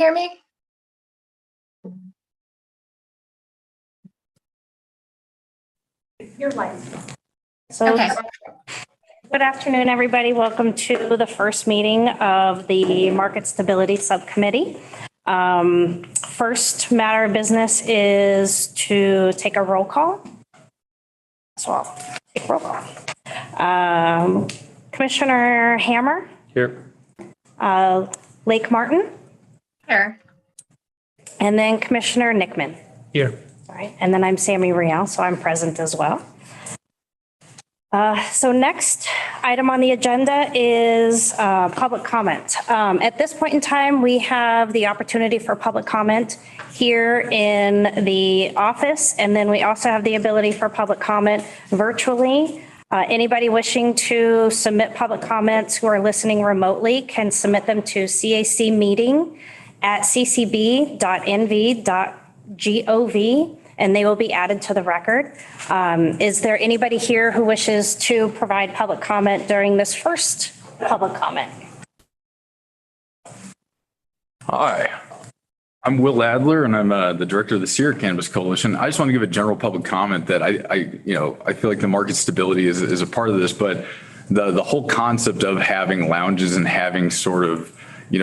Hear me? You're live. So, Okay. good afternoon, everybody. Welcome to the first meeting of the Market Stability Subcommittee. First matter of business is to take a roll call. So I'll take roll call. Commissioner Hammer, Here. Lake Martin, Here. and then Commissioner Nickman. Here. All right, and then I'm Sammy Rial, so I'm present as well. So next item on the agenda is public comment. At this point in time, we have the opportunity for public comment here in the office, and then we also have the ability for public comment virtually. Anybody wishing to submit public comments who are listening remotely can submit them to cacmeeting@ccb.nv.gov. and they will be added to the record. Is there anybody here who wishes to provide public comment during this first public comment? Hi, I'm Will Adler, and I'm the director of the Sierra Cannabis Coalition. I just want to give a general public comment that I feel like the market stability is a part of this, but the whole concept of having lounges and having sort of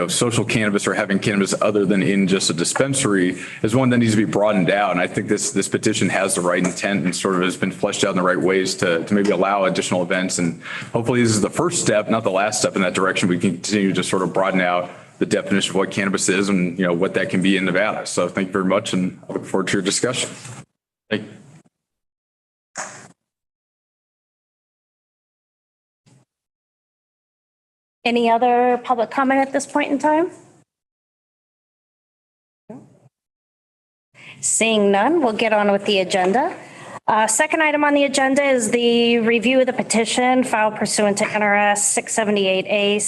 social cannabis or having cannabis other than in just a dispensary is one that needs to be broadened out. And I think this petition has the right intent and sort of has been fleshed out in the right ways to maybe allow additional events. And hopefully this is the first step, not the last step in that direction. We can continue to sort of broaden out the definition of what cannabis is and what that can be in Nevada. So thank you very much, and I look forward to your discussion. Thank you. Any other public comment at this point in time? Seeing none, we'll get on with the agenda. Second item on the agenda is the review of the petition filed pursuant to NRS 678A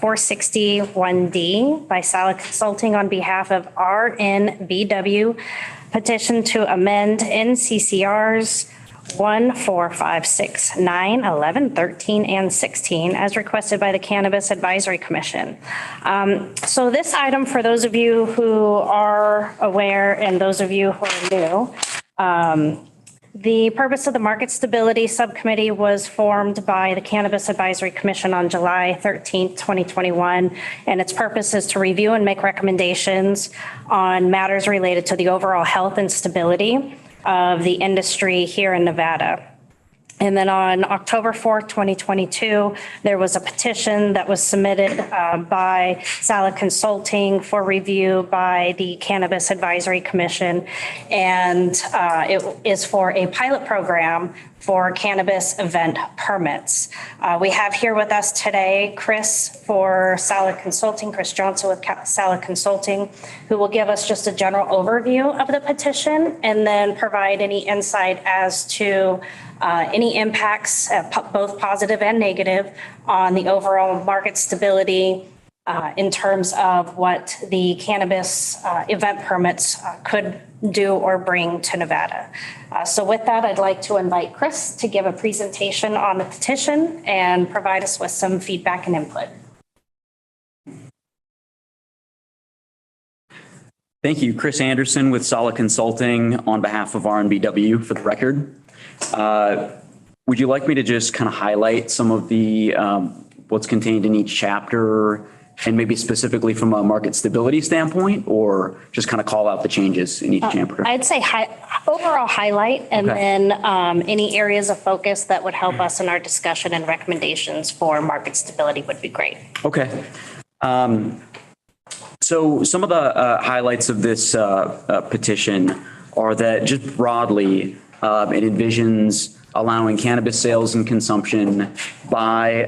461D by Sala Consulting on behalf of RNBW, petition to amend NCCRs 1, 4, 5, 6, 9, 11, 13, and 16 as requested by the Cannabis Advisory Commission. So this item, for those of you who are aware and those of you who are new, the purpose of the Market Stability Subcommittee was formed by the Cannabis Advisory Commission on July 13th, 2021, and its purpose is to review and make recommendations on matters related to the overall health and stability of the industry here in Nevada. And then on October 4th, 2022, there was a petition that was submitted by Sala Consulting for review by the Cannabis Advisory Commission. And it is for a pilot program for cannabis event permits. We have here with us today Chris for Sala Consulting, Chris Johnson with Sala Consulting, who will give us just a general overview of the petition and then provide any insight as to any impacts, both positive and negative, on the overall market stability in terms of what the cannabis event permits could do or bring to Nevada. So with that, I'd like to invite Chris to give a presentation on the petition and provide us with some feedback and input. Thank you. Chris Anderson with Sala Consulting on behalf of RNBW for the record. Would you like me to just kind of highlight some of the what's contained in each chapter and maybe specifically from a market stability standpoint, or just kind of call out the changes in each chapter? I'd say overall highlight, and then any areas of focus that would help us in our discussion and recommendations for market stability would be great. Okay. So some of the highlights of this petition are that just broadly, it envisions allowing cannabis sales and consumption by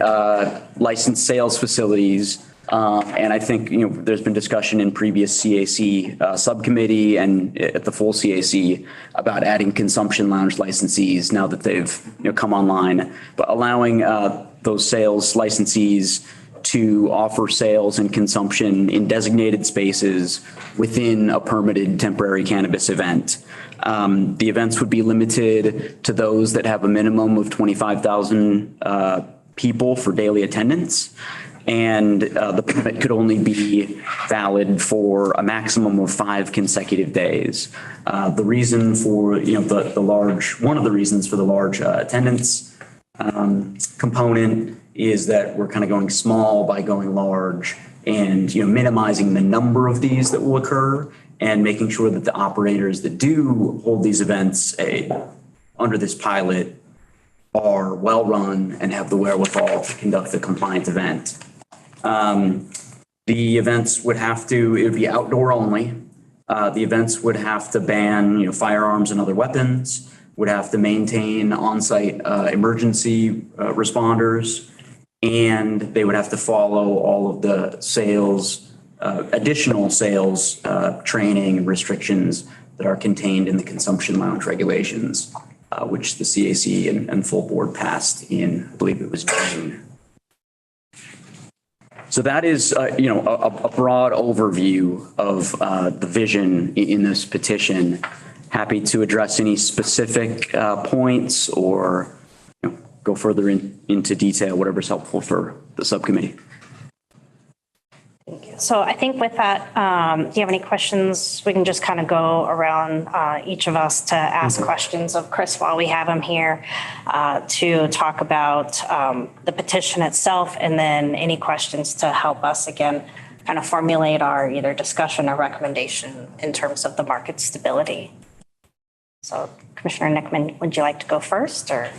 licensed sales facilities. And I think, there's been discussion in previous CAC subcommittee and at the full CAC about adding consumption lounge licensees now that they've come online, but allowing those sales licensees to offer sales and consumption in designated spaces within a permitted temporary cannabis event. The events would be limited to those that have a minimum of 25,000 people for daily attendance. and the permit could only be valid for a maximum of 5 consecutive days. The reason for, one of the reasons for the large attendance component is that we're kind of going small by going large and, minimizing the number of these that will occur and making sure that the operators that do hold these events under this pilot are well run and have the wherewithal to conduct the compliant event. The events would it would be outdoor only. The events would have to ban, firearms and other weapons, would have to maintain on-site emergency responders, and they would have to follow all of the additional sales training and restrictions that are contained in the consumption lounge regulations, which the CAC and full board passed in, I believe it was June. So that is, a broad overview of the vision in this petition. Happy to address any specific points or go further into detail, whatever's helpful for the subcommittee. So I think with that, do you have any questions? We can just kind of go around each of us to ask questions of Chris while we have him here to talk about the petition itself, and then any questions to help us again kind of formulate our either discussion or recommendation in terms of the market stability. So Commissioner Nickman, would you like to go first or?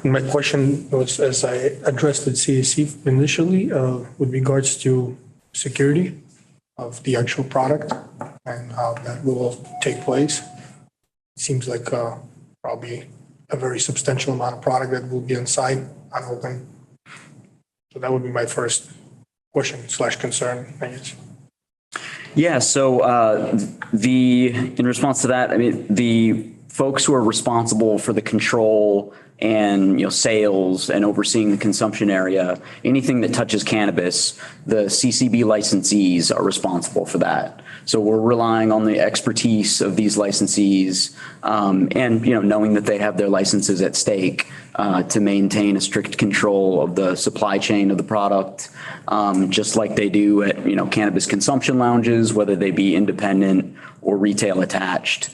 My question was, as I addressed the CAC initially, with regards to security of the actual product and how that will take place. It seems like probably a very substantial amount of product that will be inside, unopened. So that would be my first question/concern, I guess. Yeah, so in response to that, I mean, the folks who are responsible for the control and sales and overseeing the consumption area, anything that touches cannabis, the CCB licensees are responsible for that. So we're relying on the expertise of these licensees and knowing that they have their licenses at stake to maintain a strict control of the supply chain of the product, just like they do at cannabis consumption lounges, whether they be independent or retail attached.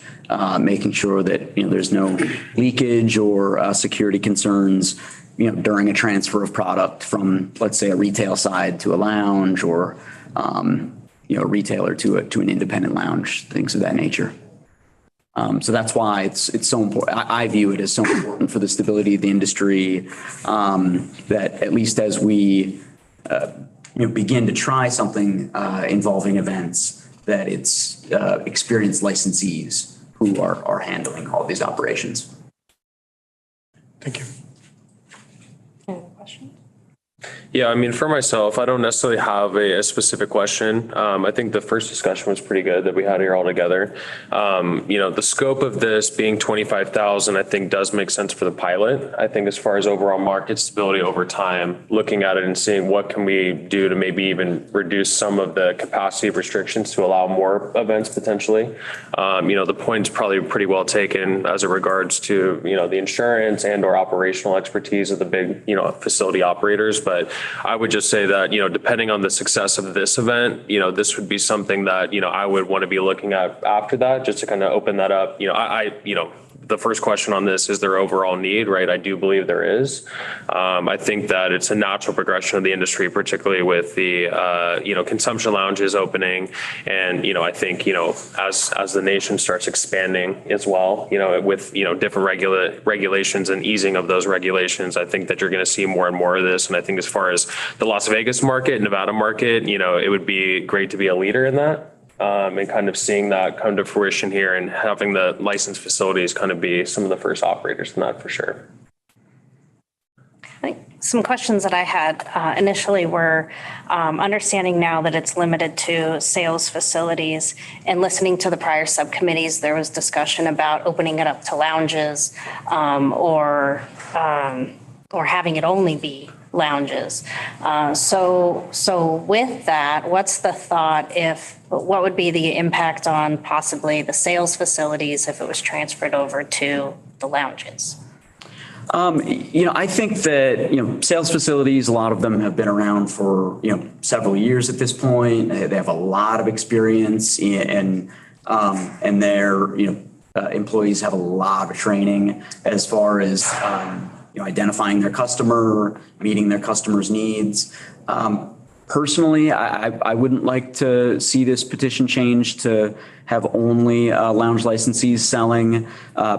Making sure that there's no leakage or security concerns during a transfer of product from, let's say, a retail side to a lounge or a retailer to an independent lounge, things of that nature. So that's why it's so important. I view it as so important for the stability of the industry that at least as we begin to try something involving events, that it's experienced licensees who are handling all these operations. Thank you. Any questions? Yeah, I mean, for myself, I don't necessarily have a specific question. I think the first discussion was pretty good that we had here all together. The scope of this being 25,000, I think does make sense for the pilot. I think as far as overall market stability over time, looking at it and seeing what can we do to maybe even reduce some of the capacity restrictions to allow more events potentially. The point's probably pretty well taken as it regards to, the insurance and or operational expertise of the big, facility operators. But I would just say that, depending on the success of this event, this would be something that, I would want to be looking at after that, just to kind of open that up. The first question on this is their overall need, right? I do believe there is. I think that it's a natural progression of the industry, particularly with the, consumption lounges opening. And, I think, as the nation starts expanding as well, with, different regulations and easing of those regulations, I think that you're going to see more and more of this. And I think as far as the Las Vegas market, Nevada market, it would be great to be a leader in that. And kind of seeing that come to fruition here and having the licensed facilities kind of be some of the first operators in that for sure. I think some questions that I had initially were understanding now that it's limited to sales facilities, and listening to the prior subcommittees, there was discussion about opening it up to lounges or having it only be lounges. So with that, what's the thought what would be the impact on possibly the sales facilities if it was transferred over to the lounges? I think that, sales facilities, a lot of them have been around for, several years at this point. They have a lot of experience and their, employees have a lot of training as far as, identifying their customer, meeting their customer's needs. Personally, I wouldn't like to see this petition change to have only lounge licensees selling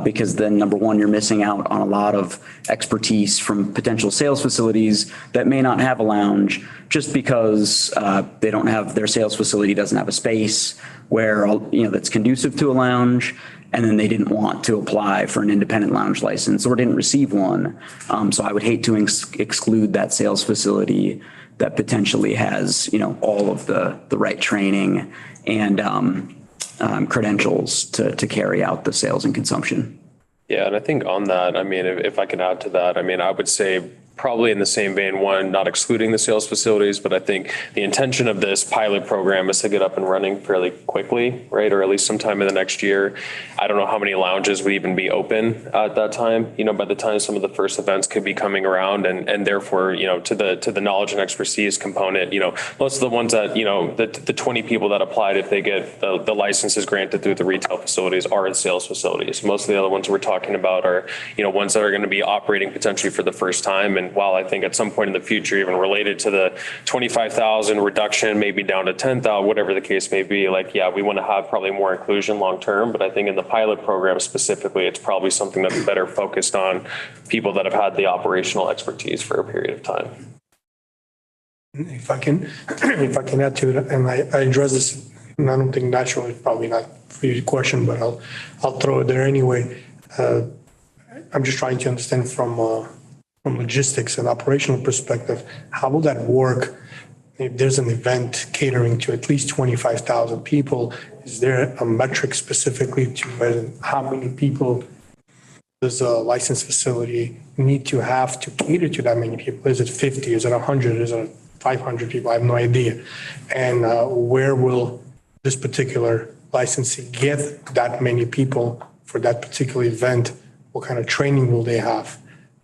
because then, number one, you're missing out on a lot of expertise from potential sales facilities that may not have a lounge just because they don't have, their sales facility doesn't have a space where, that's conducive to a lounge. And then they didn't want to apply for an independent lounge license or didn't receive one. So I would hate to exclude that sales facility that potentially has, all of the right training and credentials to carry out the sales and consumption. Yeah, and I think on that, if I can add to that, I would say probably in the same vein, one, not excluding the sales facilities, but I think the intention of this pilot program is to get up and running fairly quickly, right? Or at least sometime in the next year. I don't know how many lounges would even be open at that time, by the time some of the first events could be coming around and therefore, to the knowledge and expertise component, most of the ones that, the 20 people that applied, if they get the licenses granted through the retail facilities are in sales facilities. Most of the other ones we're talking about are, ones that are going to be operating potentially for the first time. And while I think at some point in the future, even related to the 25,000 reduction, maybe down to 10,000, whatever the case may be, we want to have probably more inclusion long term. But I think in the pilot program specifically, it's probably something that's better focused on people that have had the operational expertise for a period of time. If I can add to it, and I address this, and I don't think naturally, probably not for you to question, but I'll throw it there anyway. I'm just trying to understand from logistics and operational perspective, how will that work if there's an event catering to at least 25,000 people? Is there a metric specifically to measure how many people does a licensed facility need to have to cater to that many people? Is it 50? Is it 100? Is it 500 people? I have no idea. And where will this particular licensee get that many people for that particular event? What kind of training will they have?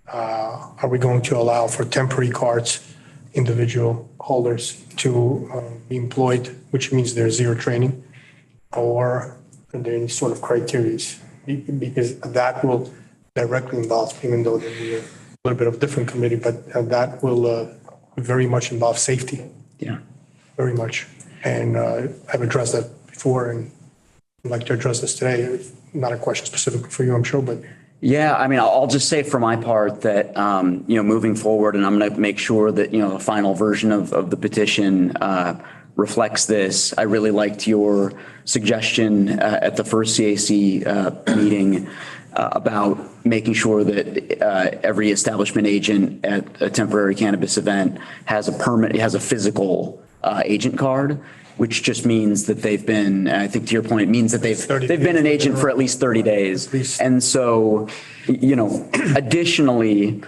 Are we going to allow for temporary cards, individual holders to be employed, which means there's zero training? Or are there any sort of criteria? Because that will directly involve, even though there'll be a little bit of different committee, but that will very much involve safety. Yeah. Very much. And I've addressed that before and I'd like to address this today. Not a question specifically for you, I'm sure, but. Yeah, I'll just say for my part that, moving forward, and I'm going to make sure that, the final version of the petition reflects this. I really liked your suggestion at the first CAC meeting about making sure that every establishment agent at a temporary cannabis event has a permit, has a physical agent card, which just means that they've been, I think to your point, it means that they've been an agent for at least 30 days. And so, additionally,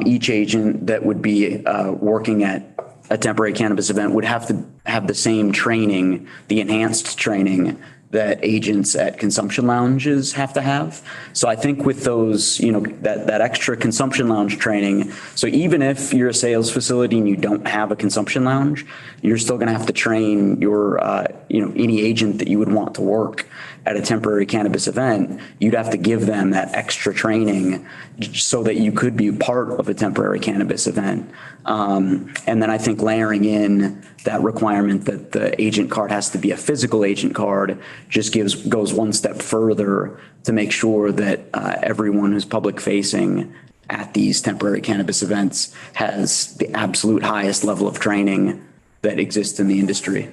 each agent that would be working at a temporary cannabis event would have to have the same training, the enhanced training that agents at consumption lounges have to have. So I think with those, that extra consumption lounge training, so even if you're a sales facility and you don't have a consumption lounge, you're still going to have to train your, any agent that you would want to work at a temporary cannabis event. You'd have to give them that extra training so that you could be part of a temporary cannabis event. And then I think layering in that requirement that the agent card has to be a physical agent card just goes one step further to make sure that everyone who's public facing at these temporary cannabis events has the absolute highest level of training that exists in the industry.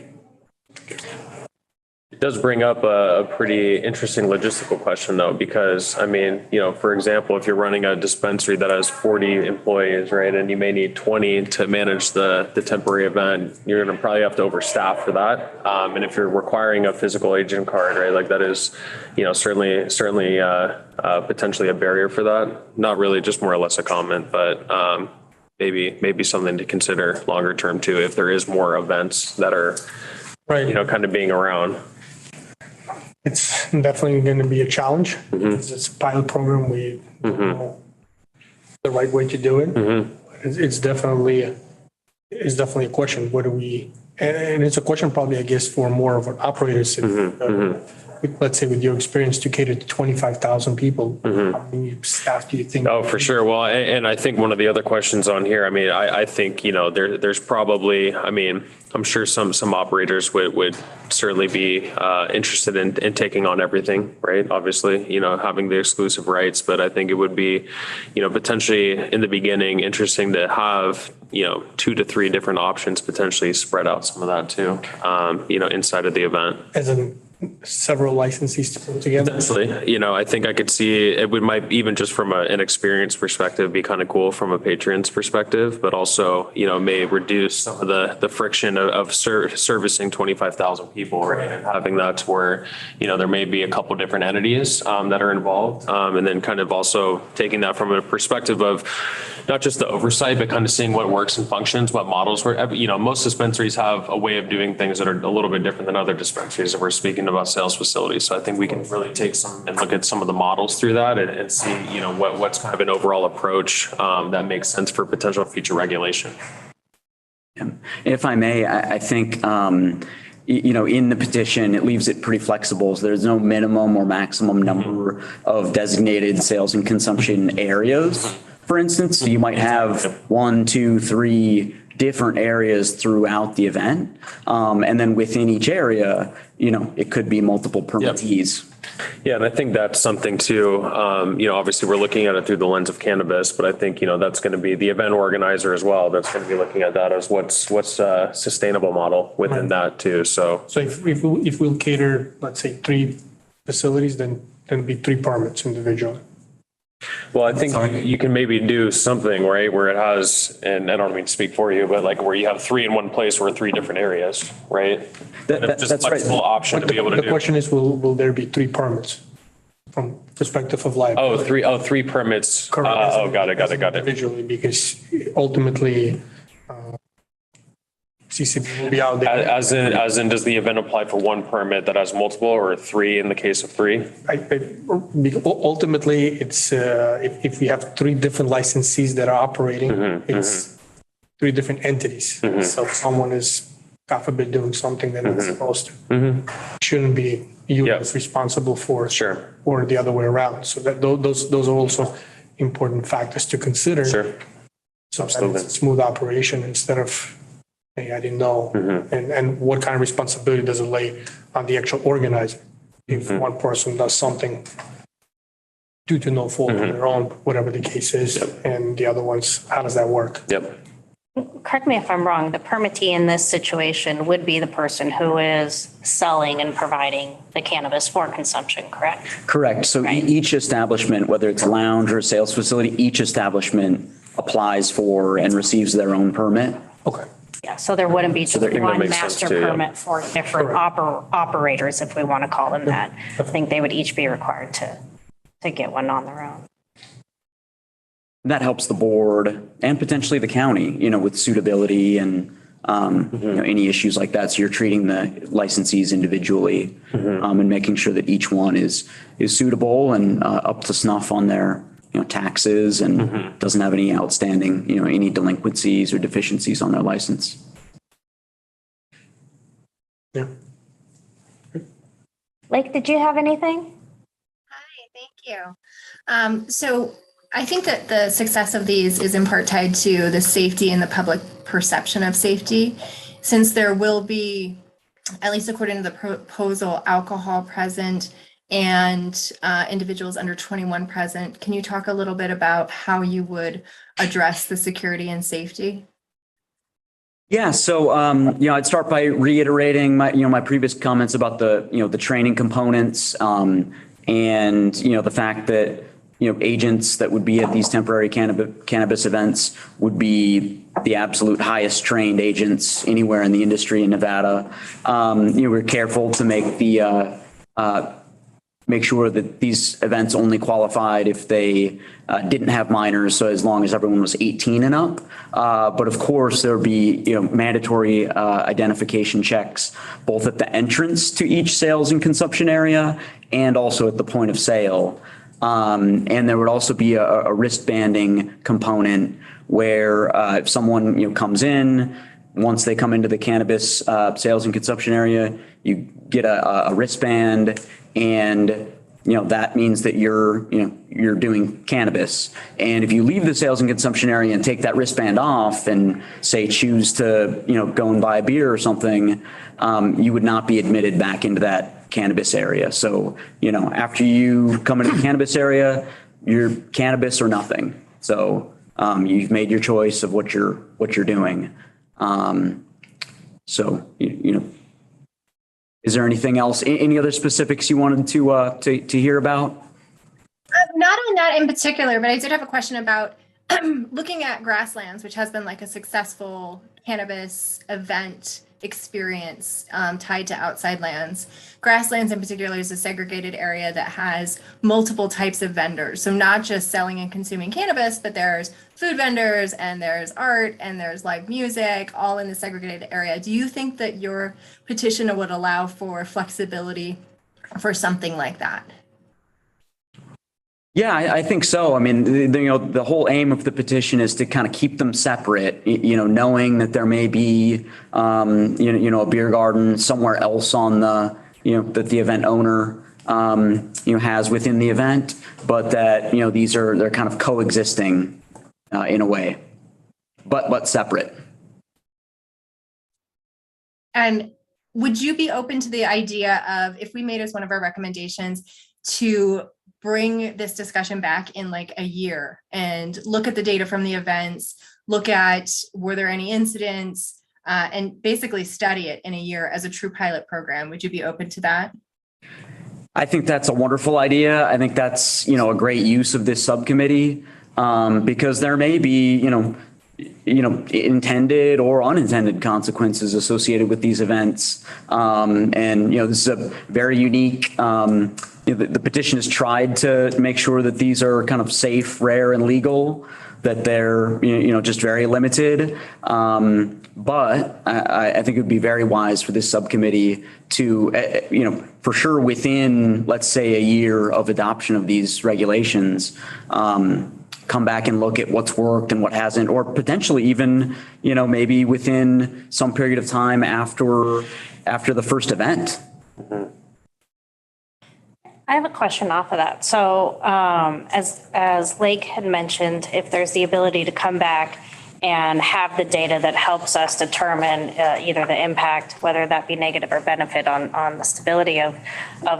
It does bring up a pretty interesting logistical question, though, because, for example, if you're running a dispensary that has 40 employees, right, and you may need 20 to manage the temporary event, you're going to probably have to overstaff for that. And if you're requiring a physical agent card, right, that is, certainly potentially a barrier for that. Not really, just more or less a comment, but maybe something to consider longer term, too, if there is more events that are, right, kind of being around. It's definitely going to be a challenge. It's a pilot program. We don't know the right way to do it. It's definitely a question. What do we, and it's a question probably, I guess, for more of an operators. Let's say with your experience to cater to 25,000 people, how many staff do you think? Oh, for sure. Well, and I think one of the other questions on here, I mean, I think, there's probably, I mean, I'm sure some operators would certainly be interested in taking on everything, right? Obviously, having the exclusive rights, but I think it would be, potentially in the beginning, interesting to have, 2 to 3 different options, potentially spread out some of that too, inside of the event. As in several licensees to put together? Potentially, I think I could see it might even just from an experience perspective be kind of cool from a patron's perspective, but also, may reduce some of the friction of servicing 25,000 people, right? And having that to where, there may be a couple different entities that are involved. And then kind of also taking that from a perspective of not just the oversight, but kind of seeing what works and functions, what models work. Most dispensaries have a way of doing things that are a little bit different than other dispensaries if we're speaking about sales facilities. So I think we can really take some and look at some of the models through that and see, what's kind of an overall approach that makes sense for potential future regulation. If I may, I think, in the petition, it leaves it pretty flexible. So there's no minimum or maximum number of designated sales and consumption areas. For instance, you might have 1, 2, 3 different areas throughout the event. And then within each area, it could be multiple permittees. Yeah, and I think that's something too, obviously we're looking at it through the lens of cannabis, but I think, that's going to be the event organizer as well. That's going to be looking at that as what's a sustainable model within that too. So if we'll cater, let's say 3 facilities, then it'll be 3 permits individually. Well, I think you can maybe do something, right, where it has, and I don't mean to speak for you, but like where you have 3 in one place or 3 different areas, right? That's right. Flexible option to be able to do. The question is, will there be 3 permits from perspective of liability? Oh, 3 permits. Correct. Got it. Individually, because ultimately, CCB will be out there. As in, does the event apply for 1 permit that has multiple or 3 in the case of 3? Ultimately, it's if we have 3 different licensees that are operating, it's 3 different entities. So if someone is, God forbid, doing something that it's supposed to, shouldn't be you as responsible for, or the other way around. So that those are also important factors to consider. Sure. So that it's a smooth operation instead of, hey, I didn't know. And what kind of responsibility does it lay on the actual organizer? If one person does something due to no fault of their own, whatever the case is, and the other ones, how does that work? Correct me if I'm wrong, the permittee in this situation would be the person who is selling and providing the cannabis for consumption, correct? Correct. So each establishment, whether it's a lounge or a sales facility, each establishment applies for and receives their own permit. Okay. Yeah, so there wouldn't be just one master too, permit for different operators, if we want to call them that. I think they would each be required to get one on their own. That helps the board and potentially the county, with suitability and any issues like that. So you're treating the licensees individually and making sure that each one is suitable and up to snuff on their taxes and doesn't have any outstanding, any delinquencies or deficiencies on their license. Yeah. Lake, did you have anything? Hi, thank you. So I think that the success of these is in part tied to the safety and the public perception of safety, since there will be, at least according to the proposal, alcohol present and individuals under 21 present. Can you talk a little bit about how you would address the security and safety? Yeah. So, I'd start by reiterating my previous comments about the training components and, the fact that, agents that would be at these temporary cannabis events would be the absolute highest trained agents anywhere in the industry in Nevada. We're careful to make sure that these events only qualified if they didn't have minors. So as long as everyone was 18 and up, but of course there would be, mandatory identification checks, both at the entrance to each sales and consumption area and also at the point of sale. And there would also be a wristbanding component where if someone, comes in, once they come into the cannabis sales and consumption area, you get a wristband, and that means that you're doing cannabis. And if you leave the sales and consumption area and take that wristband off and say choose to go and buy a beer or something, you would not be admitted back into that cannabis area. So after you come into the cannabis area, you're cannabis or nothing. So you've made your choice of what you're doing. So is there anything else? Any other specifics you wanted to hear about? Not on that in particular, but I did have a question about looking at Grasslands, which has been like a successful cannabis event experience tied to outside lands. Grasslands in particular is a segregated area that has multiple types of vendors. So not just selling and consuming cannabis, but there's food vendors and there's art and there's live music, all in the segregated area. Do you think that your petition would allow for flexibility for something like that? Yeah, I think so. I mean, the whole aim of the petition is to kind of keep them separate, knowing that there may be, a beer garden somewhere else on the, that the event owner, has within the event, but that, they're kind of coexisting in a way, but separate. And would you be open to the idea of, if we made as one of our recommendations, to bring this discussion back in like a year and look at the data from the events, look at were there any incidents, and basically study it in a year as a true pilot program? Would you be open to that? I think that's a wonderful idea. I think that's, a great use of this subcommittee, because there may be, intended or unintended consequences associated with these events. And, this is a very unique, the petition has tried to make sure that these are kind of safe, rare, and legal, that they're, just very limited. But I think it would be very wise for this subcommittee to, for sure within, let's say, a year of adoption of these regulations, come back and look at what's worked and what hasn't, or potentially even, maybe within some period of time after the first event. I have a question off of that. So as Lake had mentioned, if there's the ability to come back and have the data that helps us determine either the impact, whether that be negative or benefit on the stability of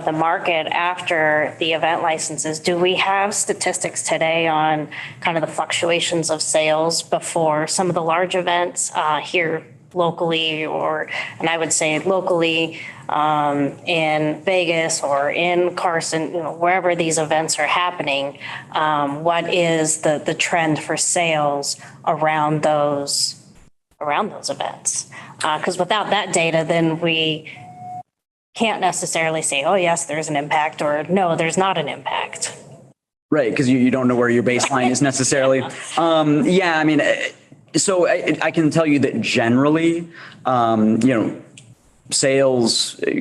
the market after the event licenses, do we have statistics today on kind of the fluctuations of sales before some of the large events here locally, and I would say locally in Vegas or in Carson, wherever these events are happening, what is the trend for sales around those events? Because without that data, then we can't necessarily say, oh yes, there's an impact, or no, there's not an impact. Right, because you don't know where your baseline is necessarily. Yeah, I mean, so I can tell you that generally,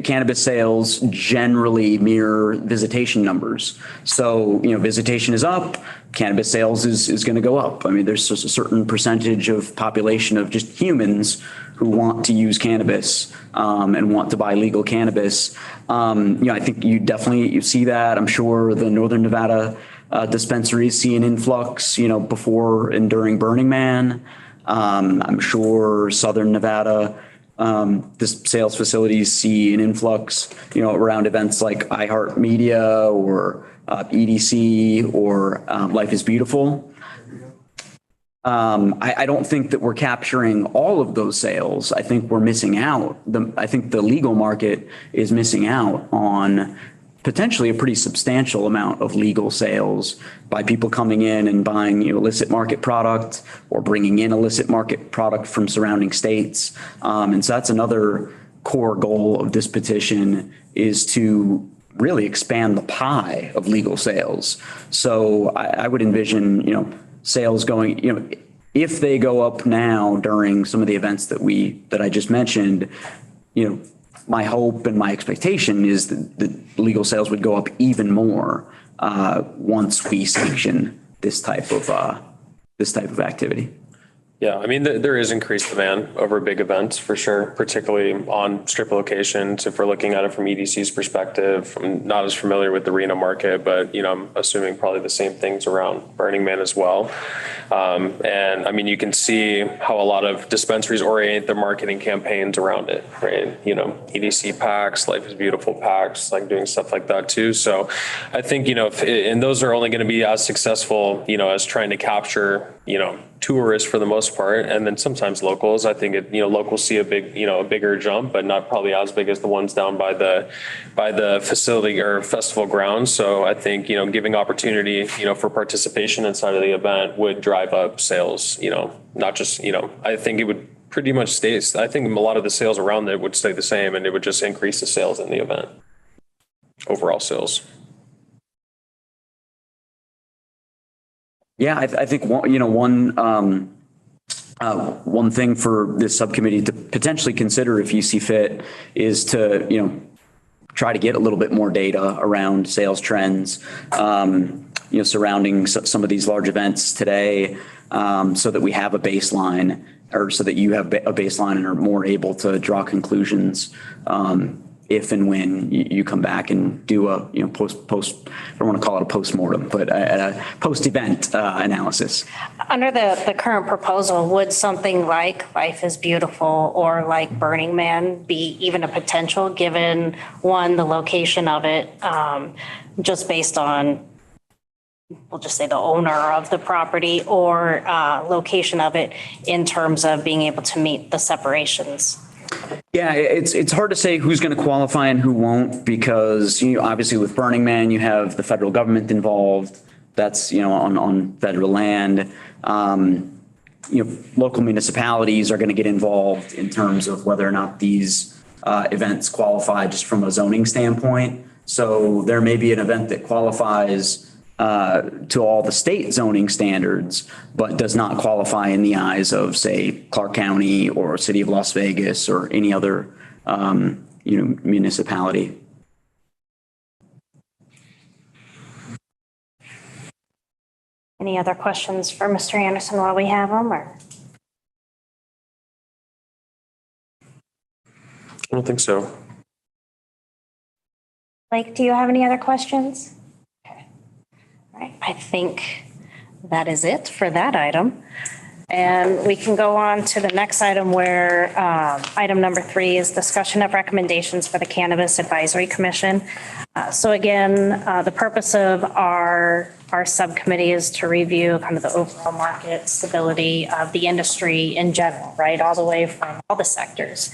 cannabis sales generally mirror visitation numbers. So, visitation is up, cannabis sales is going to go up. I mean, there's just a certain percentage of population of just humans who want to use cannabis and want to buy legal cannabis. I think you see that. I'm sure the Northern Nevada dispensaries see an influx, before and during Burning Man. I'm sure Southern Nevada, the sales facilities see an influx, around events like iHeartMedia or EDC or Life is Beautiful. I don't think that we're capturing all of those sales. I think we're missing out. I think the legal market is missing out on potentially a pretty substantial amount of legal sales by people coming in and buying illicit market product or bringing in illicit market product from surrounding states. And so that's another core goal of this petition, is to really expand the pie of legal sales. So I would envision, sales going, if they go up now during some of the events that I just mentioned, my hope and my expectation is that legal sales would go up even more once we sanction this type of activity. Yeah, I mean, there is increased demand over big events for sure, particularly on strip locations. If we're looking at it from EDC's perspective, I'm not as familiar with the Reno market, but, I'm assuming probably the same things around Burning Man as well. And I mean, you can see how a lot of dispensaries orient their marketing campaigns around it, right? EDC packs, Life is Beautiful packs, like doing stuff like that too. So I think, and those are only going to be as successful, as trying to capture, tourists for the most part, and then sometimes locals. I think locals see a bigger jump, but not probably as big as the ones down by the facility or festival grounds. So I think giving opportunity for participation inside of the event would drive up sales. Not just I think it would pretty much stay. I think a lot of the sales around it would stay the same, and it would just increase the sales in the event. Overall sales. Yeah, I think one thing for this subcommittee to potentially consider, if you see fit, is to try to get a little bit more data around sales trends, surrounding some of these large events today, so that we have a baseline, or so that you have a baseline and are more able to draw conclusions if and when you come back and do a post I don't want to call it a post-mortem, but a post-event analysis. Under the current proposal, would something like Life is Beautiful or like Burning Man be even a potential, given one, the location of it, just based on, we'll just say, the owner of the property, or location of it in terms of being able to meet the separations? Yeah, it's hard to say who's going to qualify and who won't, because obviously with Burning Man you have the federal government involved. That's on federal land. Local municipalities are going to get involved in terms of whether or not these events qualify just from a zoning standpoint. So there may be an event that qualifies to all the state zoning standards, but does not qualify in the eyes of, say, Clark County or City of Las Vegas or any other, municipality. Any other questions for Mr. Anderson while we have him, or? I don't think so. Blake, do you have any other questions? Okay. All right, I think that is it for that item. And we can go on to the next item, where item number 3 is discussion of recommendations for the Cannabis Advisory Commission. So again, the purpose of our subcommittee is to review kind of the overall market stability of the industry in general, right? All the way from all the sectors,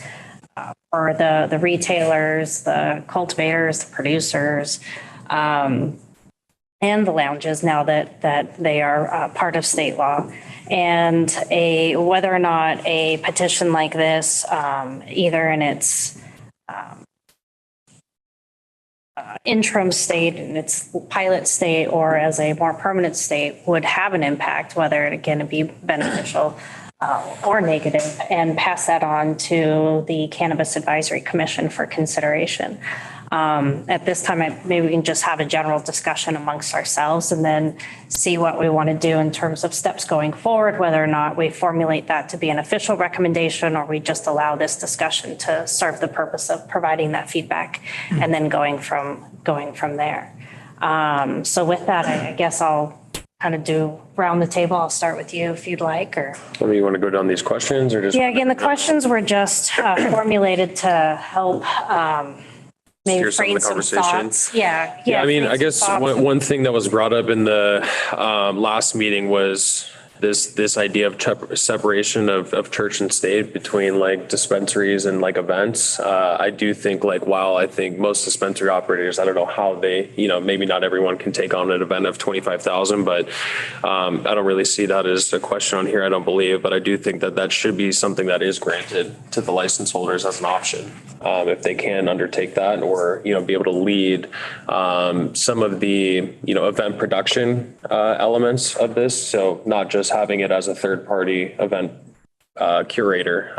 for the retailers, the cultivators, the producers, and the lounges, now that they are part of state law. And whether or not a petition like this, either in its interim state, in its pilot state, or as a more permanent state, would have an impact, whether it can be beneficial or negative, and pass that on to the Cannabis Advisory Commission for consideration. At this time, maybe we can just have a general discussion amongst ourselves, and then see what we want to do in terms of steps going forward, whether or not we formulate that to be an official recommendation, or we just allow this discussion to serve the purpose of providing that feedback and then going from there. So with that, I guess I'll kind of do round the table. I'll start with you if you'd like, or. You want to go down these questions, or just? Yeah, again, the questions were just formulated to help maybe frame some thoughts. Yeah. I mean, I guess one thing that was brought up in the last meeting was this idea of separation of church and state between like dispensaries and like events. I do think, like, while I think most dispensary operators, I don't know how they, maybe not everyone can take on an event of 25,000, but I don't really see that as a question on here, I don't believe, but I do think that should be something that is granted to the license holders as an option, if they can undertake that, or, be able to lead some of the, event production elements of this. So not just having it as a third party event curator,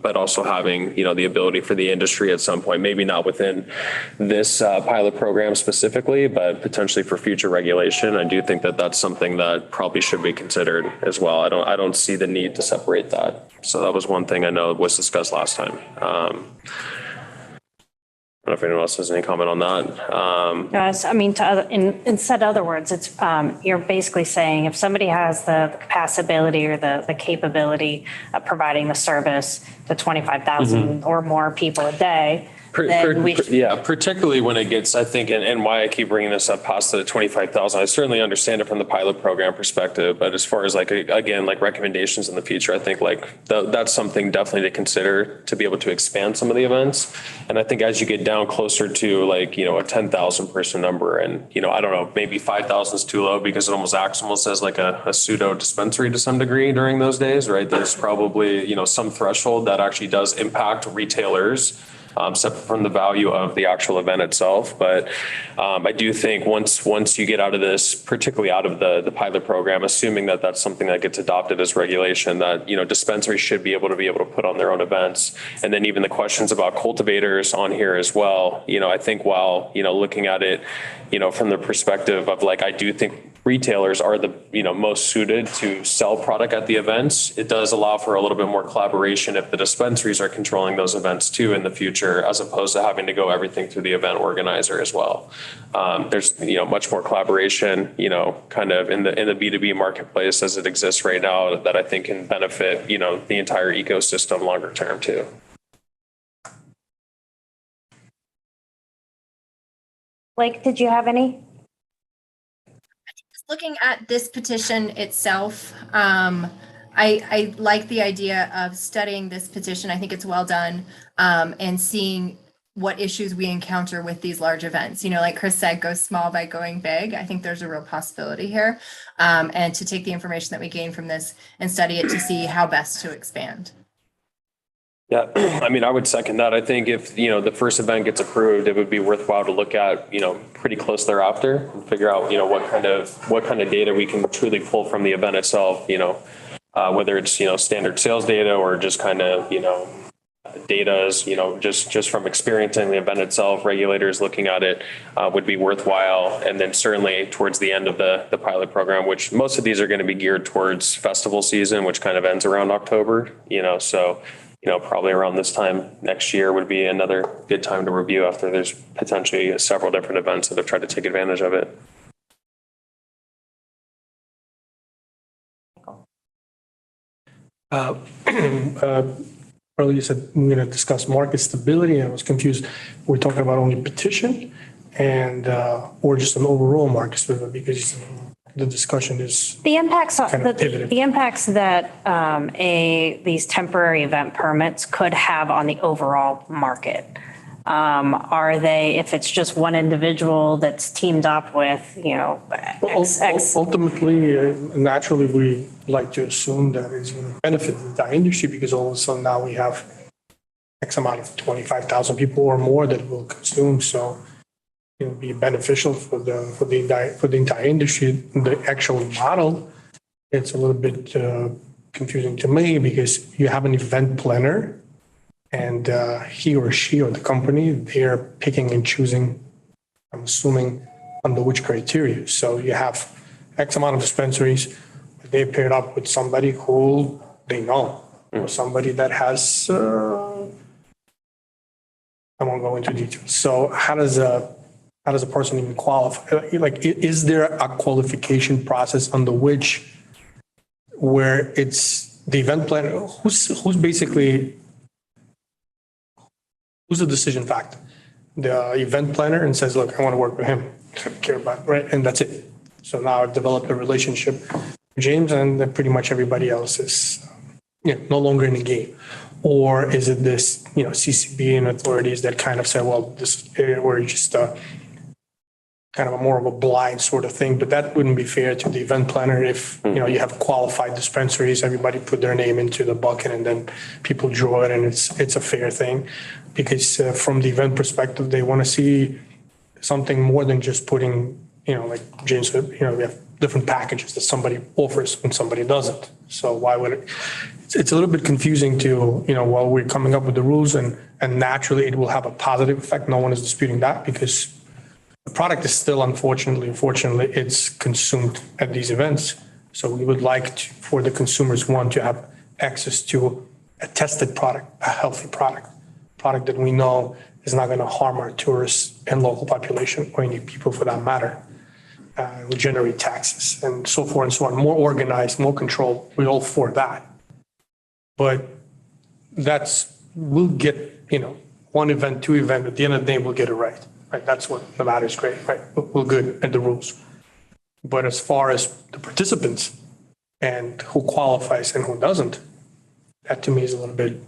but also having, the ability for the industry at some point, maybe not within this pilot program specifically, but potentially for future regulation. I do think that that's something that probably should be considered as well. I don't see the need to separate that. So that was one thing I know was discussed last time. I don't know if anyone else has any comment on that. Guys, I mean, in said other words, it's, you're basically saying if somebody has the capacity or the capability of providing the service to 25,000 or more people a day, then we should. Yeah, particularly when it gets, I think, and why I keep bringing this up past the 25,000, I certainly understand it from the pilot program perspective, but as far as again, recommendations in the future, I think that's something definitely to consider to be able to expand some of the events. And I think as you get down closer to a 10,000 person number, and, I don't know, maybe 5,000 is too low because it almost acts almost as a pseudo dispensary to some degree during those days, right? There's probably, some threshold that actually does impact retailers, separate from the value of the actual event itself. But I do think once you get out of this, particularly out of the pilot program, assuming that that's something that gets adopted as regulation, that, dispensaries should be able to put on their own events. And then even the questions about cultivators on here as well. I think while, looking at it, from the perspective of I do think retailers are the, most suited to sell product at the events. It does allow for a little bit more collaboration if the dispensaries are controlling those events too in the future, as opposed to having to go everything through the event organizer as well. There's, much more collaboration, kind of in the B2B marketplace as it exists right now that I think can benefit, the entire ecosystem longer term too. Blake, did you have any? Looking at this petition itself, I like the idea of studying this petition. I think it's well done, and seeing what issues we encounter with these large events. Like Chris said, go small by going big. I think there's a real possibility here, and to take the information that we gain from this and study it to see how best to expand. Yeah, I mean, I would second that. I think if, the first event gets approved, it would be worthwhile to look at, pretty close thereafter and figure out, what kind of data we can truly pull from the event itself, whether it's, standard sales data or just kind of, data is, just from experiencing the event itself, regulators looking at it would be worthwhile. And then certainly towards the end of the pilot program, which most of these are going to be geared towards festival season, which kind of ends around October, so probably around this time next year would be another good time to review after there's potentially several different events that have tried to take advantage of it. Earlier you said we're going to discuss market stability, and I was confused. We're talking about only petition and or just an overall market stability, because the discussion is The impacts, kind of pivoted. the impacts that these temporary event permits could have on the overall market. Are they, if it's just one individual that's teamed up with, X. Ultimately, naturally, we like to assume that it's going to benefit the entire industry, because all of a sudden now we have X amount of 25,000 people or more that will consume. So it'll be beneficial for the entire industry. The actual model, it's a little bit confusing to me, because you have an event planner, and he or she or the company, they're picking and choosing, I'm assuming, under which criteria. So you have X amount of dispensaries, they paired up with somebody who they know, or somebody that has, I won't go into details. So how does a person even qualify? Is there a qualification process under where it's the event planner, who's the decision factor? The event planner, and says, look, I want to work with him, I care about, right? And that's it. So now I've developed a relationship with James, and then pretty much everybody else is no longer in the game. Or is it this, CCB and authorities that kind of say, well, this we're just kind of a more of a blind sort of thing, but that wouldn't be fair to the event planner. If, you have qualified dispensaries, everybody put their name into the bucket, and then people draw it, and it's a fair thing. Because from the event perspective, they want to see something more than just putting, like James said, we have different packages that somebody offers and somebody doesn't. So why would it, it's a little bit confusing to, while we're coming up with the rules and naturally it will have a positive effect. No one is disputing that because the product is still unfortunately, it's consumed at these events. So we would like for the consumers, to have access to a tested product, a healthy product that we know is not going to harm our tourists and local population or any people for that matter. We generate taxes and so forth and so on. More organized, more controlled. We're all for that. But we'll get, one event, two event. At the end of the day, we'll get it right. Right. That's what Nevada is great. Right. We're good at the rules. But as far as the participants and who qualifies and who doesn't, that to me is a little bit.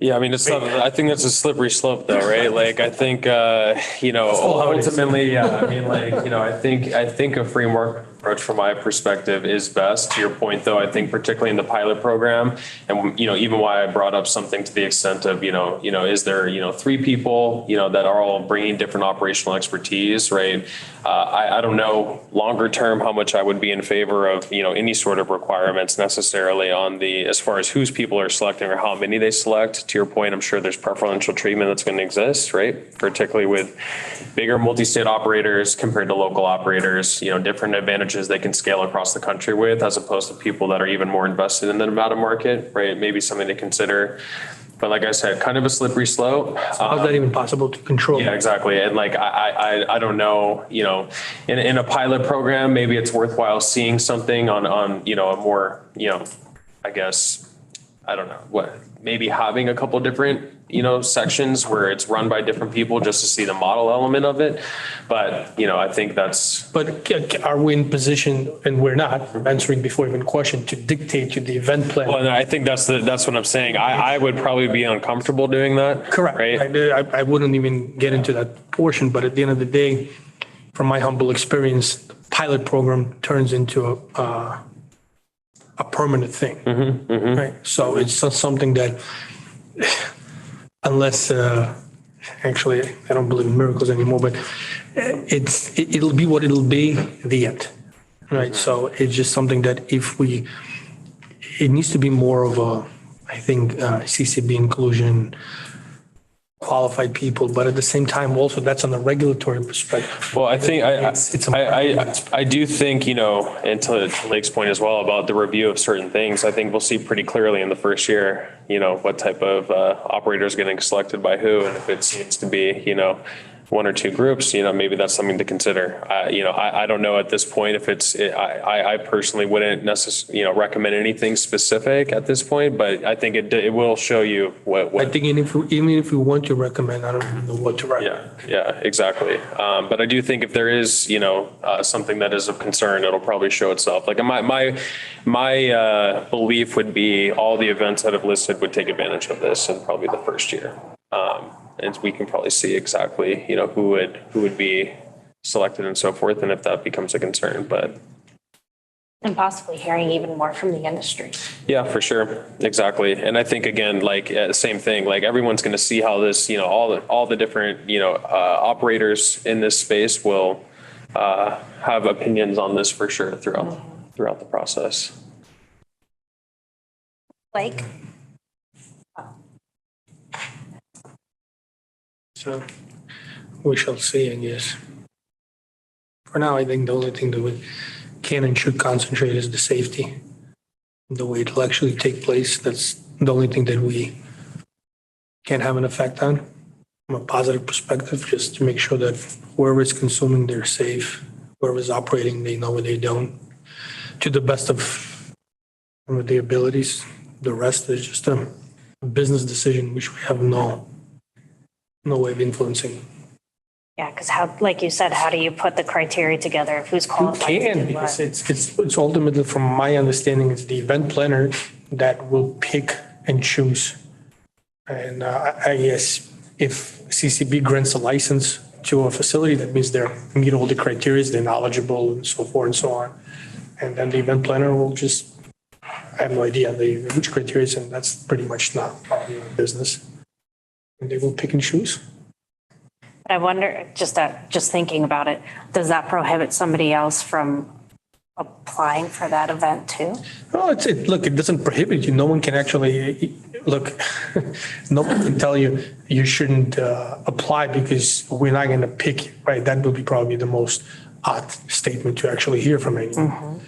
Yeah, I mean, I think that's a slippery slope though, right? Like, I think, ultimately, yeah, I mean, I think a free market approach from my perspective is best. To your point though, I think particularly in the pilot program and, even why I brought up something to the extent of, is there, 3 people, that are all bringing different operational expertise, right? I don't know longer term how much I would be in favor of, any sort of requirements necessarily on as far as whose people are selecting or how many they select. To your point, I'm sure there's preferential treatment that's going to exist, right? Particularly with bigger multi-state operators compared to local operators, different advantages they can scale across the country with, as opposed to people that are even more invested in the Nevada market, right? Maybe something to consider. But like I said, kind of a slippery slope. How's that even possible to control? Yeah, exactly. And I don't know, in a pilot program, maybe it's worthwhile seeing something on a more, I guess, I don't know, maybe having a couple different, sections where it's run by different people just to see the model element of it. But, I think that's. But are we in position, and we're not, I'm answering before even question, to dictate to the event plan? Well, and I think that's what I'm saying. I would probably be uncomfortable doing that. Correct. Right. I wouldn't even get into that portion, but at the end of the day, from my humble experience, the pilot program turns into a permanent thing. Right. So it's not something that, unless, actually, I don't believe in miracles anymore, but it'll be what it'll be, the end. Right. So it's just something that it needs to be more of I think, CCB inclusion, qualified people, but at the same time, also that's on the regulatory perspective. Well, I think I do think, and to Lake's point as well about the review of certain things, I think we'll see pretty clearly in the first year, what type of operator is getting selected by who. And if it seems to be, 1 or 2 groups, maybe that's something to consider. I don't know at this point if I personally wouldn't necessarily, recommend anything specific at this point, but I think it will show you what. I think even if we want to recommend, I don't even know what to recommend. Yeah, exactly. But I do think if there is, something that is of concern, it'll probably show itself. Like my belief would be all the events that I've listed would take advantage of this in probably the first year. And we can probably see exactly, who would be selected and so forth, and if that becomes a concern, but. And possibly hearing even more from the industry. Yeah, for sure. Exactly. And I think, again, same thing, everyone's going to see how this, all the different, operators in this space will have opinions on this for sure throughout the process. Like. So we shall see, I guess. For now, I think the only thing that we can and should concentrate is the safety. The way it'll actually take place, that's the only thing that we can have an effect on from a positive perspective, just to make sure that whoever is consuming, they're safe. Whoever is operating, they know what they don't. To the best of their abilities. The rest is just a business decision, which we have no way of influencing. Yeah, because like you said, how do you put the criteria together of who's You qualified? can, because it's ultimately, from my understanding, it's the event planner that will pick and choose. And I guess if CCB grants a license to a facility, that means they meet all the criteria, they're knowledgeable and so forth and so on. And then the event planner will just, I have no idea which criteria, and that's pretty much not part of your business. And they will pick and choose. I wonder, just thinking about it, does that prohibit somebody else from applying for that event too? Well, look, it doesn't prohibit you. No one can actually, look, no one can tell you you shouldn't apply because we're not going to pick you, right? That would be probably the most odd statement to actually hear from anyone.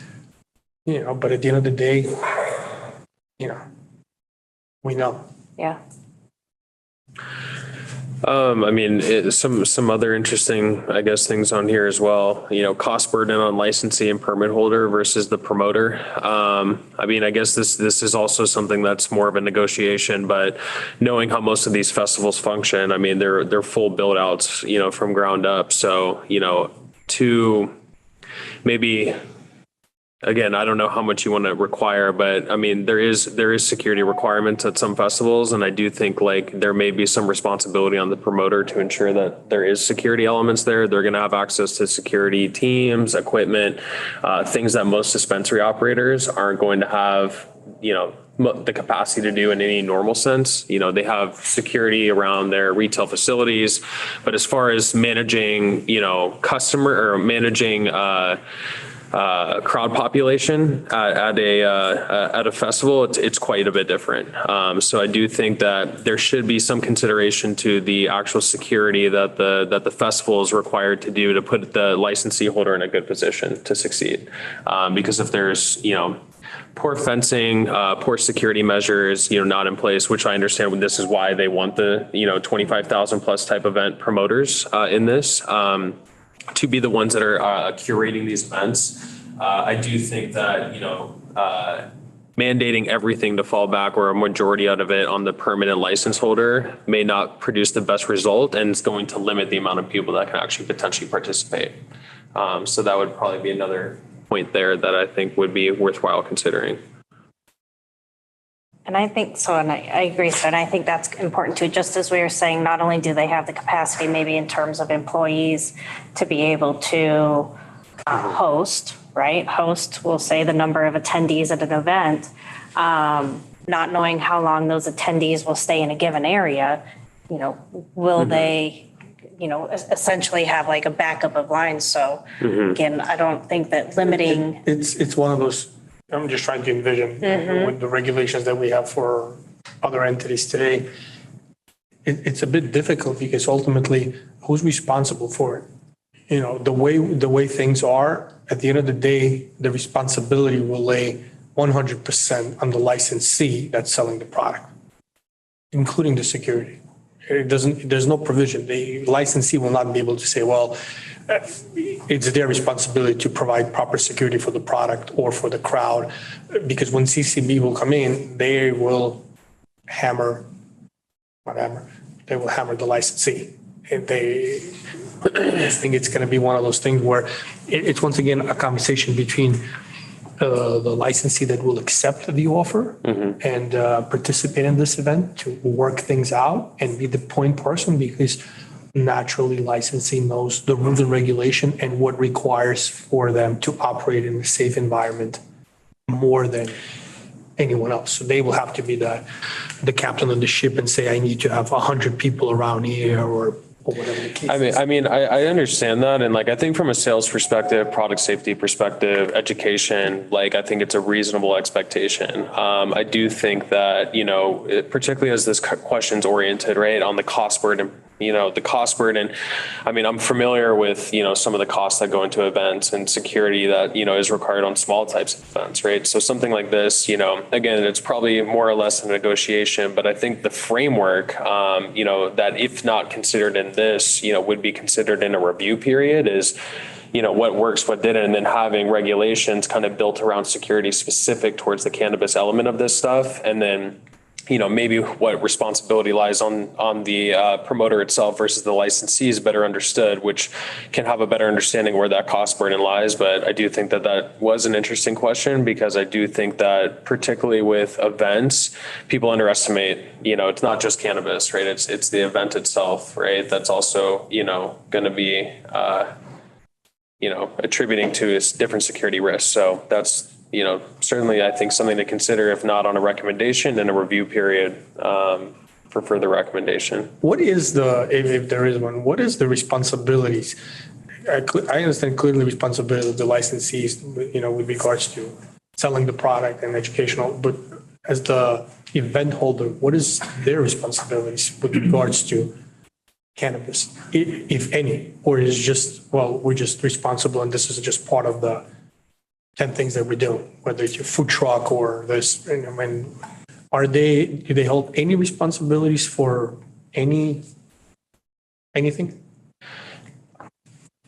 You know, but at the end of the day, you know, we know. Yeah. I mean, some other interesting, I guess, things on here as well. You know, cost burden on licensee and permit holder versus the promoter. I mean, I guess this is also something that's more of a negotiation, but knowing how most of these festivals function, I mean, they're full build outs, you know, from ground up. So, you know, to maybe, again, I don't know how much you want to require, but I mean, there is security requirements at some festivals. And I do think like there may be some responsibility on the promoter to ensure that there is security elements there. They're going to have access to security teams, equipment, things that most dispensary operators aren't going to have, you know, the capacity to do in any normal sense. You know, they have security around their retail facilities, but as far as managing, you know, customer or managing, crowd population at a festival, it's quite a bit different. So I do think that there should be some consideration to the actual security that the festival is required to do to put the licensee holder in a good position to succeed. Because if there's, you know, poor fencing, poor security measures, you know, not in place, which I understand this is why they want the, you know, 25,000 plus type event promoters in this. To be the ones that are curating these events. I do think that, you know, mandating everything to fall back or a majority out of it on the permanent license holder may not produce the best result, and it's going to limit the amount of people that can actually potentially participate. So that would probably be another point there that I think would be worthwhile considering. And I think so, and I agree. So, and I think that's important too, just as we were saying, not only do they have the capacity, maybe in terms of employees, to be able to host, right? Host, we'll say the number of attendees at an event, not knowing how long those attendees will stay in a given area, you know, will they, you know, essentially have like a backup of lines. So again, I don't think that limiting. It's one of those, I'm just trying to envision with the regulations that we have for other entities today. It's a bit difficult because ultimately, who's responsible for it? You know, the way things are, at the end of the day, the responsibility will lay 100% on the licensee that's selling the product, including the security. There's no provision. The licensee will not be able to say, well, it's their responsibility to provide proper security for the product or for the crowd, because when CCB will come in, they will hammer the licensee. And I think it's going to be one of those things where it's once again a conversation between the licensee that will accept the offer and participate in this event to work things out and be the point person, because naturally licensing knows the rules and regulation and what requires for them to operate in a safe environment more than anyone else. So they will have to be the captain of the ship and say, I need to have 100 people around here or whatever the case is. I mean, I understand that. And like, I think from a sales perspective, product safety perspective, education, like, I think it's a reasonable expectation. I do think that, you know, particularly as this question's oriented, right, on the cost burden, you know, the cost burden. I mean, I'm familiar with, you know, some of the costs that go into events and security that, you know, is required on small types of events, right? So something like this, you know, again, it's probably more or less a negotiation, but I think the framework, you know, that if not considered in this, you know, would be considered in a review period is, you know, what works, what didn't, and then having regulations kind of built around security specific towards the cannabis element of this stuff. And then, you know, maybe what responsibility lies on the promoter itself versus the licensee is better understood, which can have a better understanding where that cost burden lies. But I do think that that was an interesting question, because I do think that particularly with events, people underestimate, you know, it's not just cannabis, right? It's the event itself, right? That's also, you know, going to be, you know, attributing to different security risks. So that's, you know, certainly I think something to consider, if not on a recommendation, in a review period for for further recommendation. What is the, if there is one, what is the responsibilities? I understand clearly responsibility of the licensees, with regards to selling the product and educational, but as the event holder, what is their responsibilities with regards to cannabis, if any? Or is it just, well, we're just responsible and this is just part of the 10 things that we do, whether it's your food truck or this, do they hold any responsibilities for anything?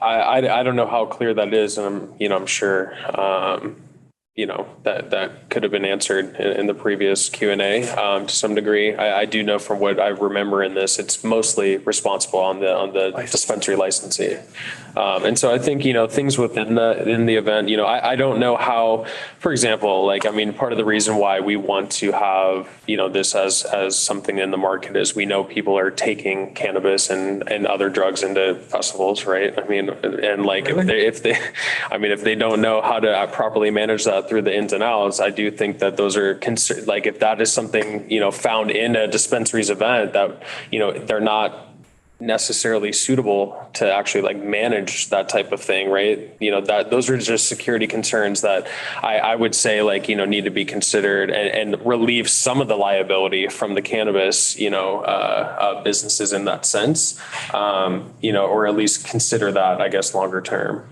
I don't know how clear that is, and I'm sure, that could have been answered in the previous Q&A to some degree. I do know from what I remember in this, it's mostly responsible on the dispensary licensee. And so I think, things in the event, I don't know how, for example, part of the reason why we want to have, this as something in the market is we know people are taking cannabis and other drugs into festivals, right? If they don't know how to properly manage that through the ins and outs, I do think that those are if that is something, found in a dispensary's event that, they're not necessarily suitable to actually manage that type of thing, right? Those are just security concerns that I would say need to be considered and relieve some of the liability from the cannabis, businesses in that sense, or at least consider that, I guess, longer term.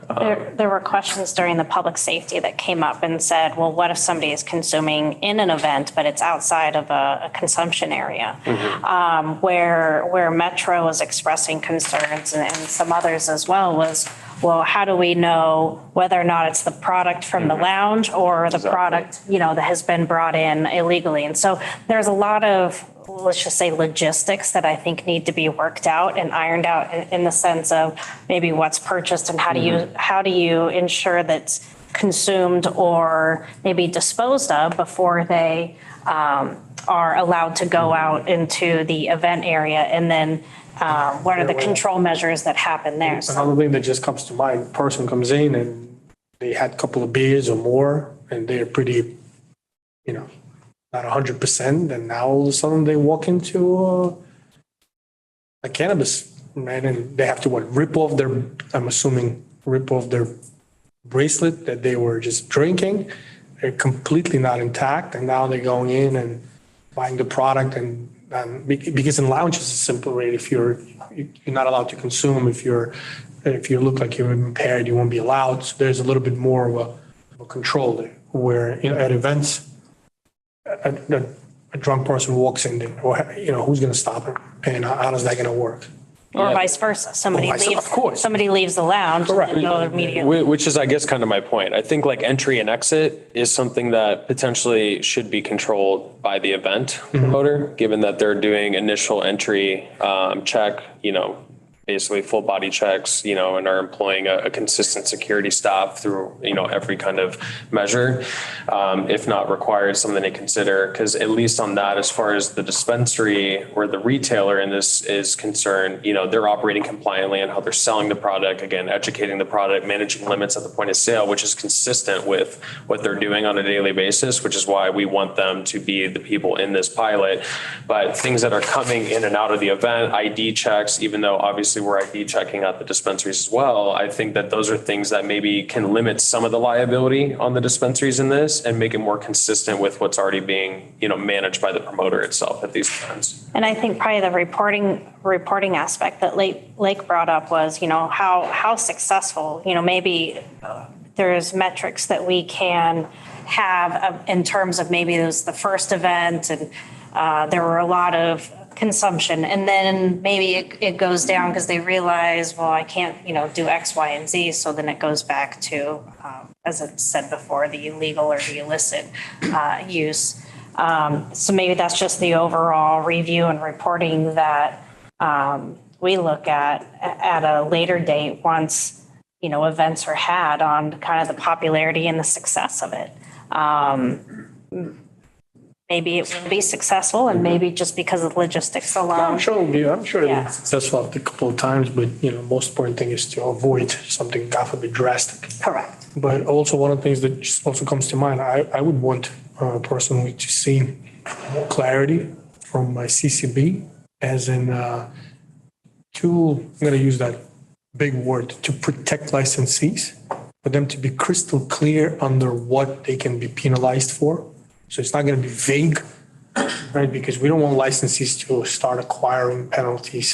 There were questions during the public safety that came up and said, well, what if somebody is consuming in an event, but it's outside of a consumption area? Mm-hmm. Where Metro was expressing concerns and some others as well was, well, how do we know whether or not it's the product from the lounge or the product, that has been brought in illegally? And so there's a lot of, let's just say, logistics that I think need to be worked out and ironed out in the sense of maybe what's purchased and how do you ensure that's consumed or maybe disposed of before they are allowed to go out into the event area, and then what are the control measures that happen there? Another thing that just comes to mind, person comes in and they had a couple of beers or more and they're pretty, not 100%. And now all of a sudden they walk into a cannabis, man, and they have to rip off their bracelet that they were just drinking. They're completely not intact. And now they're going in and buying the product and because in lounges it's simple, right? If you're not allowed to consume, if you look like you're impaired, you won't be allowed. So there's a little bit more of a control there. Where at events, a drunk person walks in there, or who's going to stop him, and how is that going to work? Or vice versa. Somebody leaves the lounge. Correct. And go immediately. Which is, I guess, kind of my point. I think entry and exit is something that potentially should be controlled by the event promoter, given that they're doing initial entry check, basically full body checks, and are employing a consistent security staff through, every kind of measure, if not required, something to consider. Because at least on that, as far as the dispensary or the retailer in this is concerned, they're operating compliantly on how they're selling the product, again, educating the product, managing limits at the point of sale, which is consistent with what they're doing on a daily basis, which is why we want them to be the people in this pilot. But things that are coming in and out of the event, ID checks, even though obviously we're ID checking out the dispensaries as well, I think that those are things that maybe can limit some of the liability on the dispensaries in this and make it more consistent with what's already being, managed by the promoter itself at these events. And I think probably the reporting aspect that Lake brought up was, how successful, maybe there's metrics that we can have in terms of maybe it was the first event and there were a lot of consumption, and then maybe it goes down because they realize, well, I can't, do X, Y, and Z. So then it goes back to, as I said before, the illegal or the illicit use. So maybe that's just the overall review and reporting that we look at a later date once, events are had on kind of the popularity and the success of it. Maybe it will be successful, and maybe just because of logistics alone. I'm sure it'll be successful after a couple of times, but most important thing is to avoid something, God forbid, drastic. Correct. But also one of the things that just also comes to mind, I would want personally to see more clarity from my CCB as in I'm going to use that big word, to protect licensees, for them to be crystal clear under what they can be penalized for. So it's not going to be vague, right? Because we don't want licensees to start acquiring penalties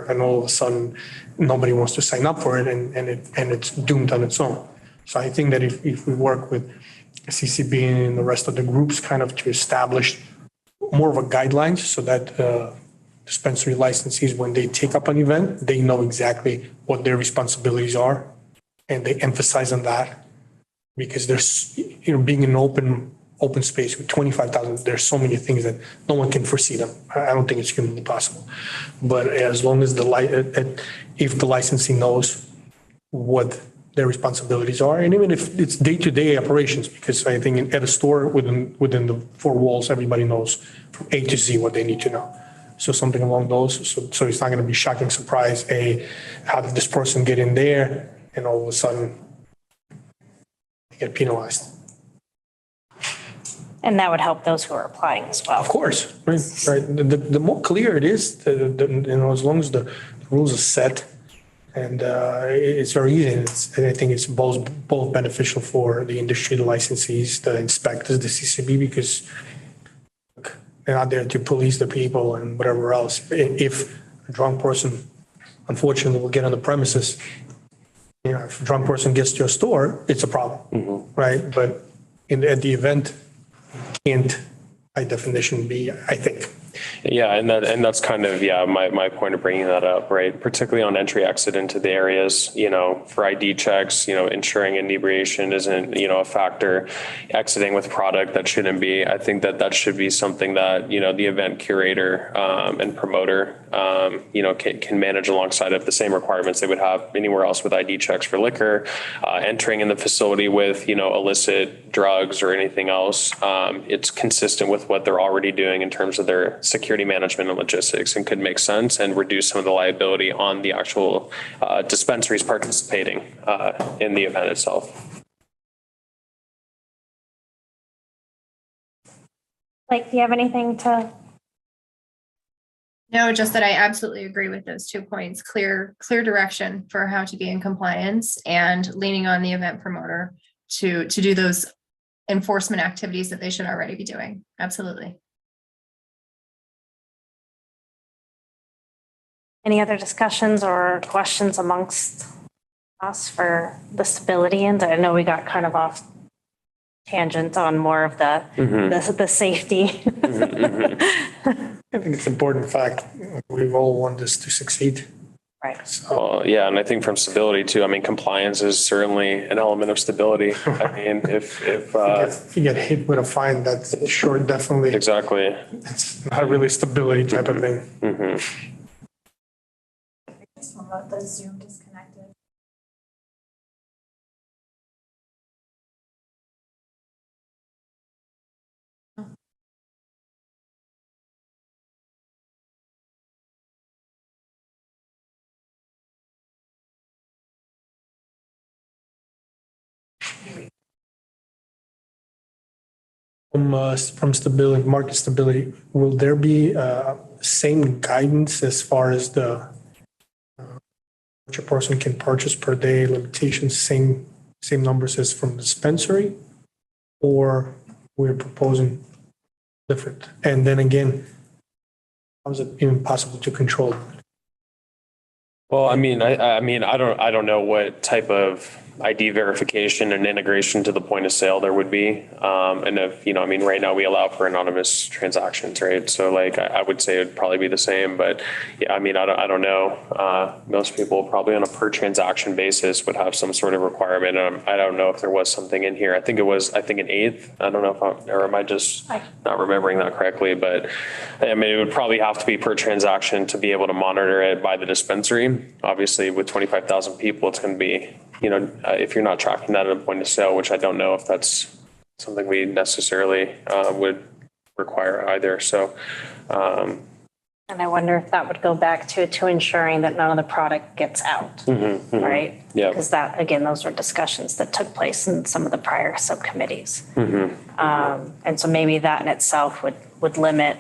and all of a sudden nobody wants to sign up for it and it's doomed on its own. So I think that if we work with CCB and the rest of the groups kind of to establish more of a guidelines so that dispensary licensees, when they take up an event, they know exactly what their responsibilities are and they emphasize on that. Because there's, being an open space with 25,000, there's so many things that no one can foresee them. I don't think it's humanly possible. But as long as if the licensee knows what their responsibilities are, and even if it's day-to-day operations, because I think at a store within the four walls, everybody knows from A to Z what they need to know. So something along those, so it's not going to be shocking surprise, how did this person get in there and all of a sudden they get penalized. And that would help those who are applying as well. Of course, right. The more clear it is, as long as the rules are set, and it's very easy. And I think it's both beneficial for the industry, the licensees, the inspectors, the CCB, because look, they're not there to police the people and whatever else. If a drunk person, unfortunately, will get on the premises, if a drunk person gets to a store, it's a problem, right? But at the event, can't by definition be, I think. Yeah, and that's kind of, my point of bringing that up, right? Particularly on entry exit into the areas, for ID checks, ensuring inebriation isn't, a factor, exiting with product that shouldn't be. I think that should be something that, the event curator and promoter, can manage alongside of the same requirements they would have anywhere else with ID checks for liquor, entering in the facility with, illicit drugs or anything else. It's consistent with what they're already doing in terms of their security management and logistics, and could make sense and reduce some of the liability on the actual dispensaries participating in the event itself. Blake, do you have anything to? No, just that I absolutely agree with those 2 points. Clear direction for how to be in compliance and leaning on the event promoter to do those enforcement activities that they should already be doing. Absolutely. Any other discussions or questions amongst us for the stability? And I know we got kind of off tangent on more of the safety. I think it's an important fact. We all want this to succeed. Right. So, Well, yeah, and I think from stability too, compliance is certainly an element of stability. If you get hit with a fine, that's sure, definitely. exactly. It's not really stability type of thing. The Zoom disconnected. From stability, market stability, will there be same guidance as far as the which a person can purchase per day limitations, same numbers as from the dispensary, or we're proposing different? And then again, how is it even possible to control? Well, I don't know what type of ID verification and integration to the point of sale there would be. And if, right now we allow for anonymous transactions, right? So I would say it'd probably be the same, but yeah, I don't know. Most people probably on a per transaction basis would have some sort of requirement. I don't know if there was something in here. I think an eighth. I don't know or am I just not remembering that correctly, but it would probably have to be per transaction to be able to monitor it by the dispensary. Obviously with 25,000 people, it's going to be, if you're not tracking that at a point of sale, which I don't know if that's something we necessarily would require either. So, And I wonder if that would go back to ensuring that none of the product gets out, right? Yeah. Because that, again, those were discussions that took place in some of the prior subcommittees. And so maybe that in itself would limit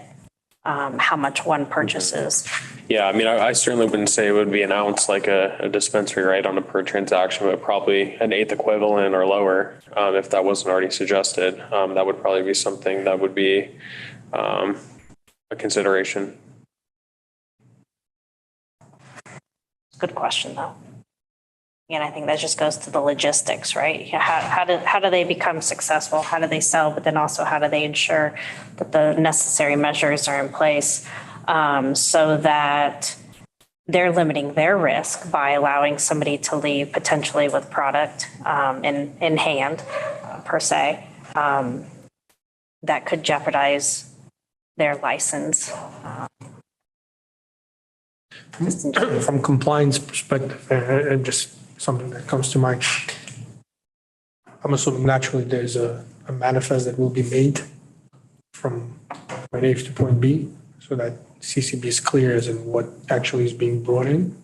how much one purchases. Yeah, I mean, I certainly wouldn't say it would be an ounce like a dispensary, right, on a per transaction, but probably an eighth equivalent or lower, if that wasn't already suggested. That would probably be something that would be a consideration. Good question, though. And I think that just goes to the logistics, right? How do they become successful? How do they sell? But then also, how do they ensure that the necessary measures are in place so that they're limiting their risk by allowing somebody to leave potentially with product in hand, per se, that could jeopardize their license. From compliance perspective, and just something that comes to mind, I'm assuming naturally there's a manifest that will be made from point A to point B so that CCB is clear as in what actually is being brought in.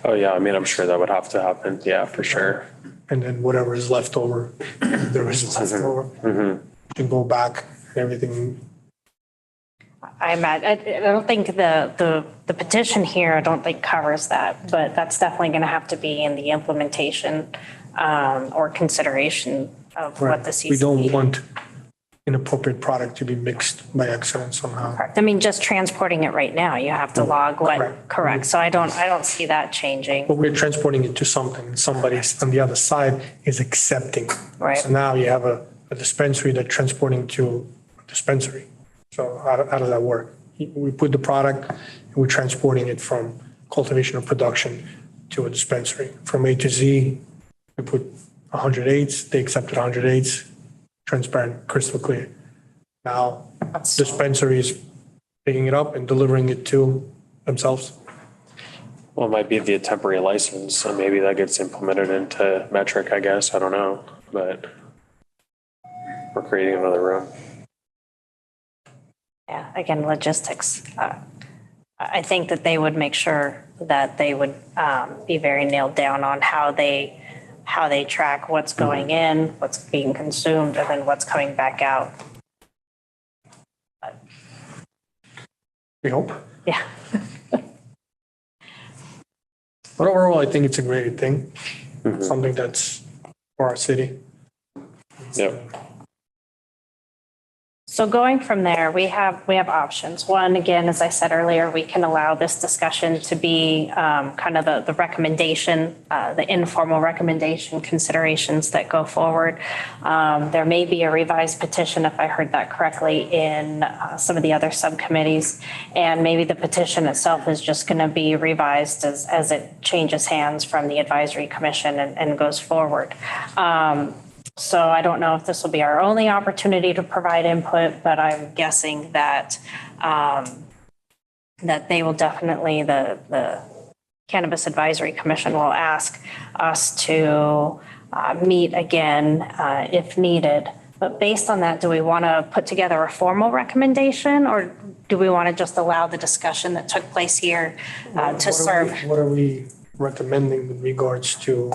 Oh, yeah, I mean, I'm sure that would have to happen. Yeah, for sure. And then whatever is left over, if there is left over, to go back and everything. I don't think the petition here, I don't think covers that, but that's definitely going to have to be in the implementation or consideration of what the CCP. We don't want inappropriate product to be mixed by accident somehow. Correct. I mean, just transporting it right now, you have to log what, correct. So I don't see that changing. But we're transporting it to something, somebody on the other side is accepting. Right. So now you have a dispensary that's transporting to a dispensary. So how does that work? We put the product and we're transporting it from cultivation or production to a dispensary. From A to Z, we put 108s, they accepted 108s, transparent, crystal clear. Now, dispensary is picking it up and delivering it to themselves. Well, it might be the temporary license, so maybe that gets implemented into metric, I guess. I don't know, but we're creating another room. Yeah, again, logistics. I think that they would make sure that they would be very nailed down on how they track what's going in, what's being consumed, and then what's coming back out. We hope. Yeah. But overall, I think it's a great thing, something that's for our city. Yep. So going from there, we have options. One, again, as I said earlier, we can allow this discussion to be kind of the recommendation, the informal recommendation considerations that go forward. There may be a revised petition, if I heard that correctly, in some of the other subcommittees. And maybe the petition itself is just going to be revised as it changes hands from the advisory commission and goes forward. So I don't know if this will be our only opportunity to provide input, but I'm guessing that that they will definitely, the Cannabis Advisory Commission will ask us to meet again if needed. But based on that, do we want to put together a formal recommendation, or do we want to just allow the discussion that took place here to serve? What are we recommending with regards to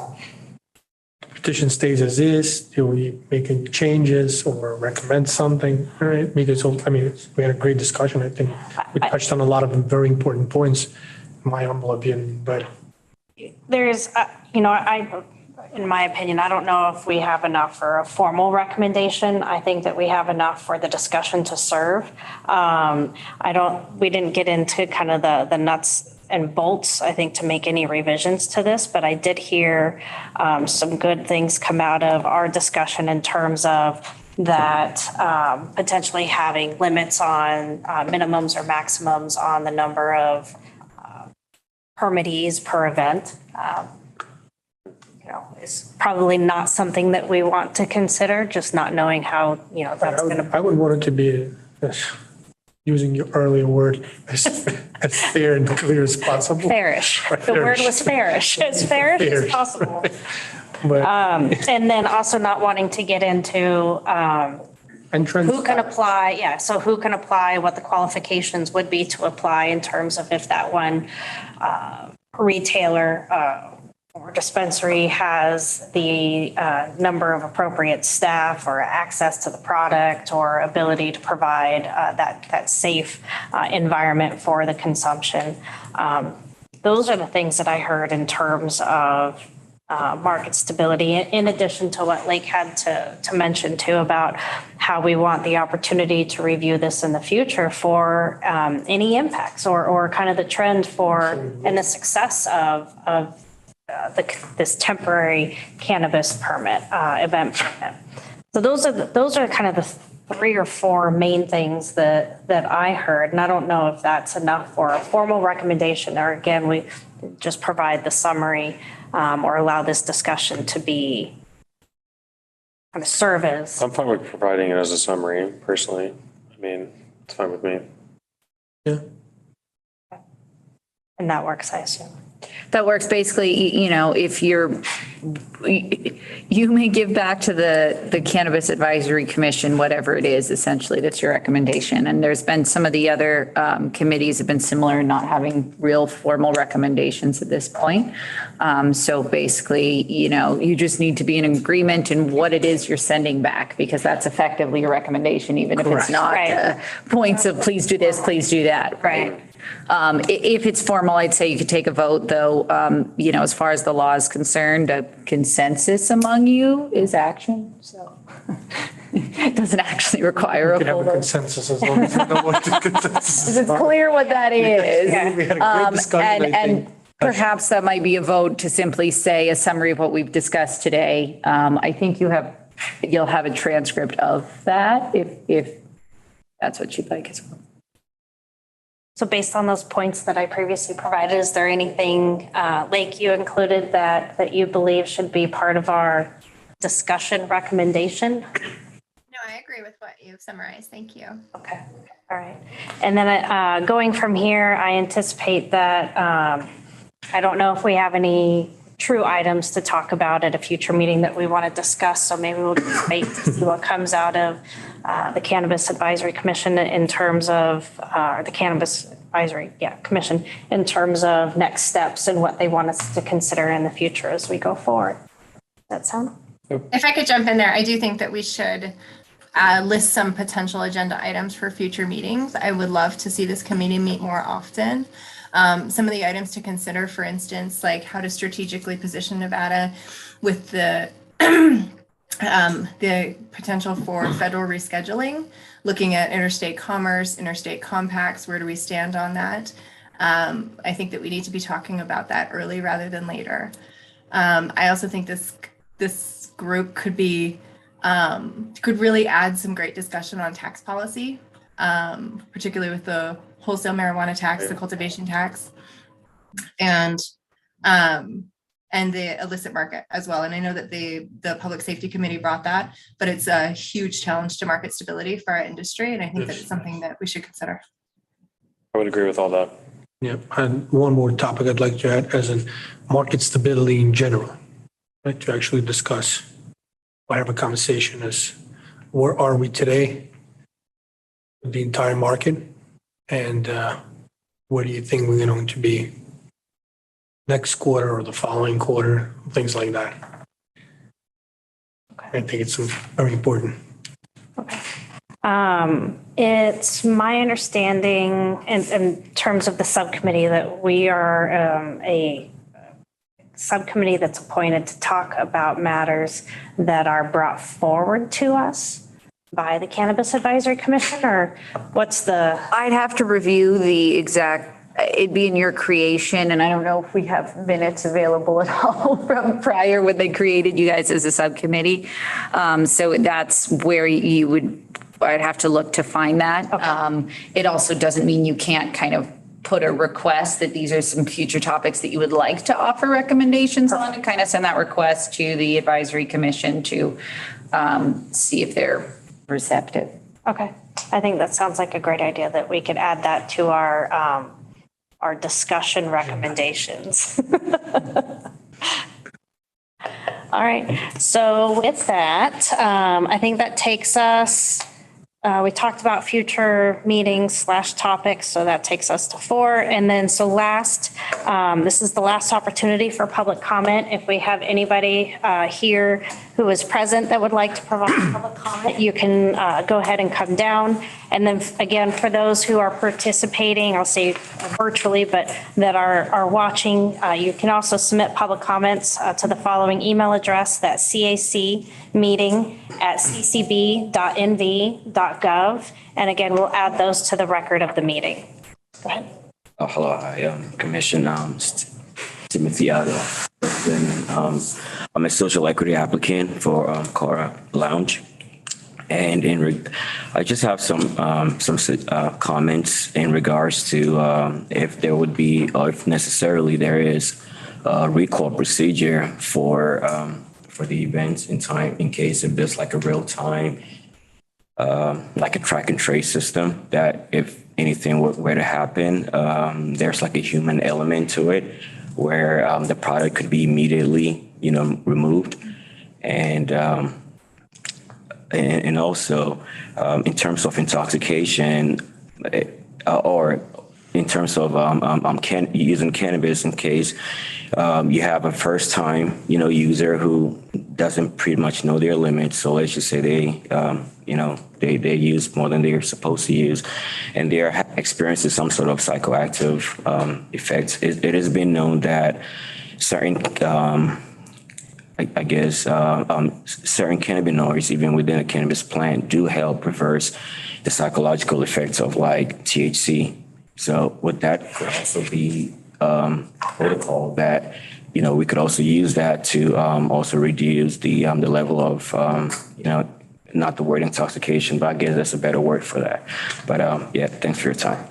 petition stays as is? Do we make any changes or recommend something? All right, because, I mean, we had a great discussion. I think we touched on a lot of very important points, in my humble opinion, but. There's, in my opinion, I don't know if we have enough for a formal recommendation. I think that we have enough for the discussion to serve. We didn't get into kind of the nuts and bolts, I think, to make any revisions to this, but I did hear some good things come out of our discussion in terms of that potentially having limits on minimums or maximums on the number of permittees per event. Is probably not something that we want to consider, just not knowing how, that's going to. I would want it to be, using your earlier word, as fair and clear as possible. Fairish. The word was fairish. As fairish as possible. But And then also not wanting to get into entrance. who can apply. Yeah. So who can apply, what the qualifications would be to apply in terms of if that one retailer or dispensary has the number of appropriate staff or access to the product or ability to provide that safe environment for the consumption. Those are the things that I heard in terms of market stability, in addition to what Lake had to mention too about how we want the opportunity to review this in the future for any impacts or kind of the trend for and the success of this temporary cannabis permit, event permit. So those are kind of the 3 or 4 main things that I heard. And I don't know if that's enough for a formal recommendation, or again, we just provide the summary or allow this discussion to be kind of serve as. I'm fine with providing it as a summary personally. I mean, it's fine with me. Yeah. And that works, I assume. That works basically, you know, if you may give back to the Cannabis Advisory Commission, whatever it is, essentially, that's your recommendation. And there's been some of the other committees have been similar in not having real formal recommendations at this point. So basically, you know, you just need to be in agreement in what it is you're sending back, because that's effectively your recommendation, even if it's not points of please do this, please do that. Right. If it's formal, I'd say you could take a vote, though, you know, as far as the law is concerned, a consensus among you is action. So it doesn't actually require a We could have full a vote. consensus as long as we know what the consensus is. It's clear what that is. We had a great discussion, I And think. perhaps that might be a vote to simply say a summary of what we've discussed today. I think you'll have a transcript of that if that's what you'd like as well. So based on those points that I previously provided, is there anything, Lake, you included that you believe should be part of our discussion recommendation? No, I agree with what you've summarized. Thank you. Okay, all right. And then going from here, I anticipate that, I don't know if we have any true items to talk about at a future meeting that we want to discuss. So maybe we'll just wait to see what comes out of the Cannabis Advisory Commission in terms of, or the Cannabis Advisory Commission in terms of next steps and what they want us to consider in the future as we go forward. Does that sound? If I could jump in there, I do think that we should list some potential agenda items for future meetings. I would love to see this committee meet more often. Some of the items to consider, for instance, like how to strategically position Nevada with the potential for federal rescheduling, looking at interstate commerce, interstate compacts, where do we stand on that? I think that we need to be talking about that early rather than later. I also think this group could really add some great discussion on tax policy, particularly with the wholesale marijuana tax, the cultivation tax, and the illicit market as well. And I know that the Public Safety Committee brought that, but it's a huge challenge to market stability for our industry. And I think that it's something that we should consider. I would agree with all that. Yeah, and one more topic I'd like to add as in market stability in general, right? To actually discuss, or have a conversation as where are we today with the entire market, and where do you think we're going to be next quarter or the following quarter, things like that. I think it's very important. It's my understanding in terms of the subcommittee that we are a subcommittee that's appointed to talk about matters that are brought forward to us by the Cannabis Advisory Commission, or what's the? I'd have to review the exact, it'd be in your creation, and I don't know if we have minutes available at all from prior when they created you guys as a subcommittee. So that's where you would, I'd have to look to find that. Okay. It also doesn't mean you can't kind of put a request that these are some future topics that you would like to offer recommendations on, and kind of send that request to the advisory commission to see if they're receptive. Okay. I think that sounds like a great idea, that we could add that to our discussion recommendations. All right. So with that, I think that takes us, we talked about future meetings / topics. So that takes us to 4. And then, so last, This is the last opportunity for public comment. If we have anybody here who is present that would like to provide public comment, you can go ahead and come down. And then again, for those who are participating, I'll say virtually, but that are watching, you can also submit public comments to the following email address, that's cacmeeting@ccb.nv.gov. And again, we'll add those to the record of the meeting. Go ahead. Hello, I am Commissioner Timothy Otto. I'm a social equity applicant for Cora Lounge. And I just have some comments in regards to if there would be, or if necessarily there is a recall procedure for the events in time, in case if there's like a real time, like a track and trace system, that if anything were to happen, there's like a human element to it where the product could be immediately, removed. And also in terms of intoxication or in terms of using cannabis in case you have a first time, user who doesn't pretty much know their limits. So let's just say they use more than they're supposed to use, and they're experiencing some sort of psychoactive effects. It has been known that certain, certain cannabinoids, even within a cannabis plant, do help reverse the psychological effects of like THC. So would that could also be protocol that, we could also use that to also reduce the level of, not the word intoxication, but I guess that's a better word for that. But yeah, thanks for your time.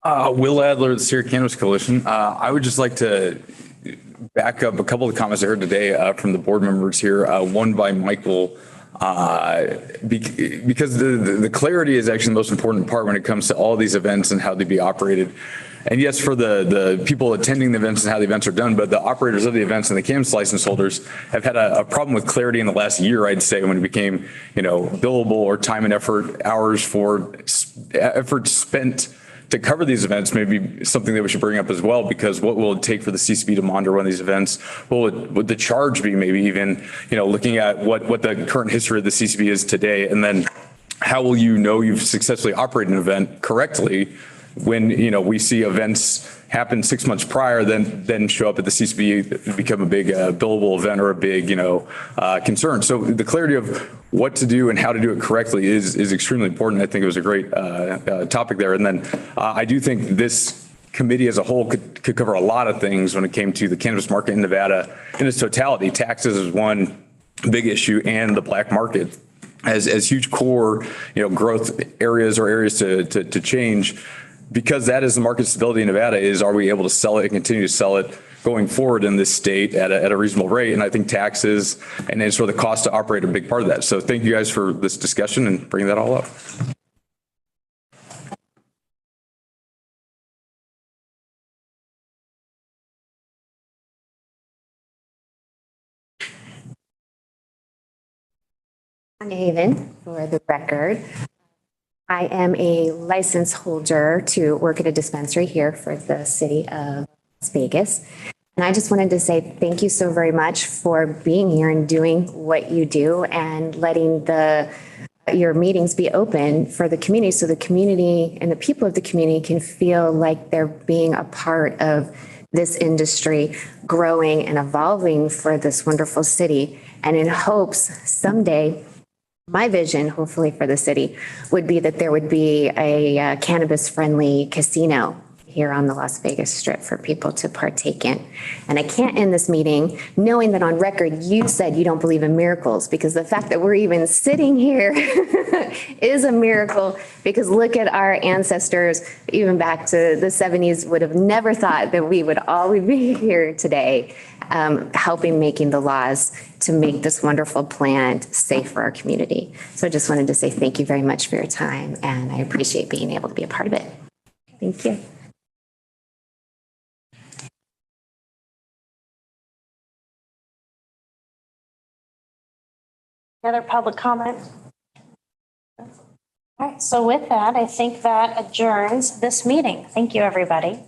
Will Adler, the Sierra Cannabis Coalition. I would just like to back up a couple of comments I heard today from the board members here. One by Michael, because the clarity is actually the most important part when it comes to all these events and how they be operated. And yes, for the people attending the events and how the events are done, but the operators of the events and the cannabis license holders have had a problem with clarity in the last year, I'd say, when it became, billable or time and effort, hours for effort spent to cover these events, maybe something that we should bring up as well, because what will it take for the CCB to monitor one of these events? Would the charge be maybe even, looking at what the current history of the CCB is today, and then how will you've successfully operated an event correctly when, we see events happen 6 months prior, then show up at the CCB, become a big billable event or a big, concern. So the clarity of what to do and how to do it correctly is extremely important. I think it was a great topic there. And then I do think this committee as a whole could cover a lot of things when it came to the cannabis market in Nevada in its totality. Taxes is one big issue, and the black market as huge core, growth areas or areas to change. Because that is the market stability in Nevada, is are we able to sell it and continue to sell it going forward in this state at a reasonable rate? And I think taxes and then sort of the cost to operate are a big part of that. So thank you guys for this discussion and bringing that all up. Haven, for the record. I am a license holder to work at a dispensary here for the city of Las Vegas. And I just wanted to say thank you so very much for being here and doing what you do and letting your meetings be open for the community, so the community and the people of the community can feel like they're being a part of this industry growing and evolving for this wonderful city. And in hopes someday, my vision, hopefully for the city, would be that there would be a cannabis-friendly casino here on the Las Vegas Strip for people to partake in. And I can't end this meeting knowing that on record you said you don't believe in miracles, because the fact that we're even sitting here is a miracle, because look at our ancestors, even back to the 70s, would have never thought that we would all be here today, helping making the laws to make this wonderful plant safe for our community. So I just wanted to say thank you very much for your time, and I appreciate being able to be a part of it. Thank you. Any other public comment? All right, so with that, I think that adjourns this meeting. Thank you, everybody.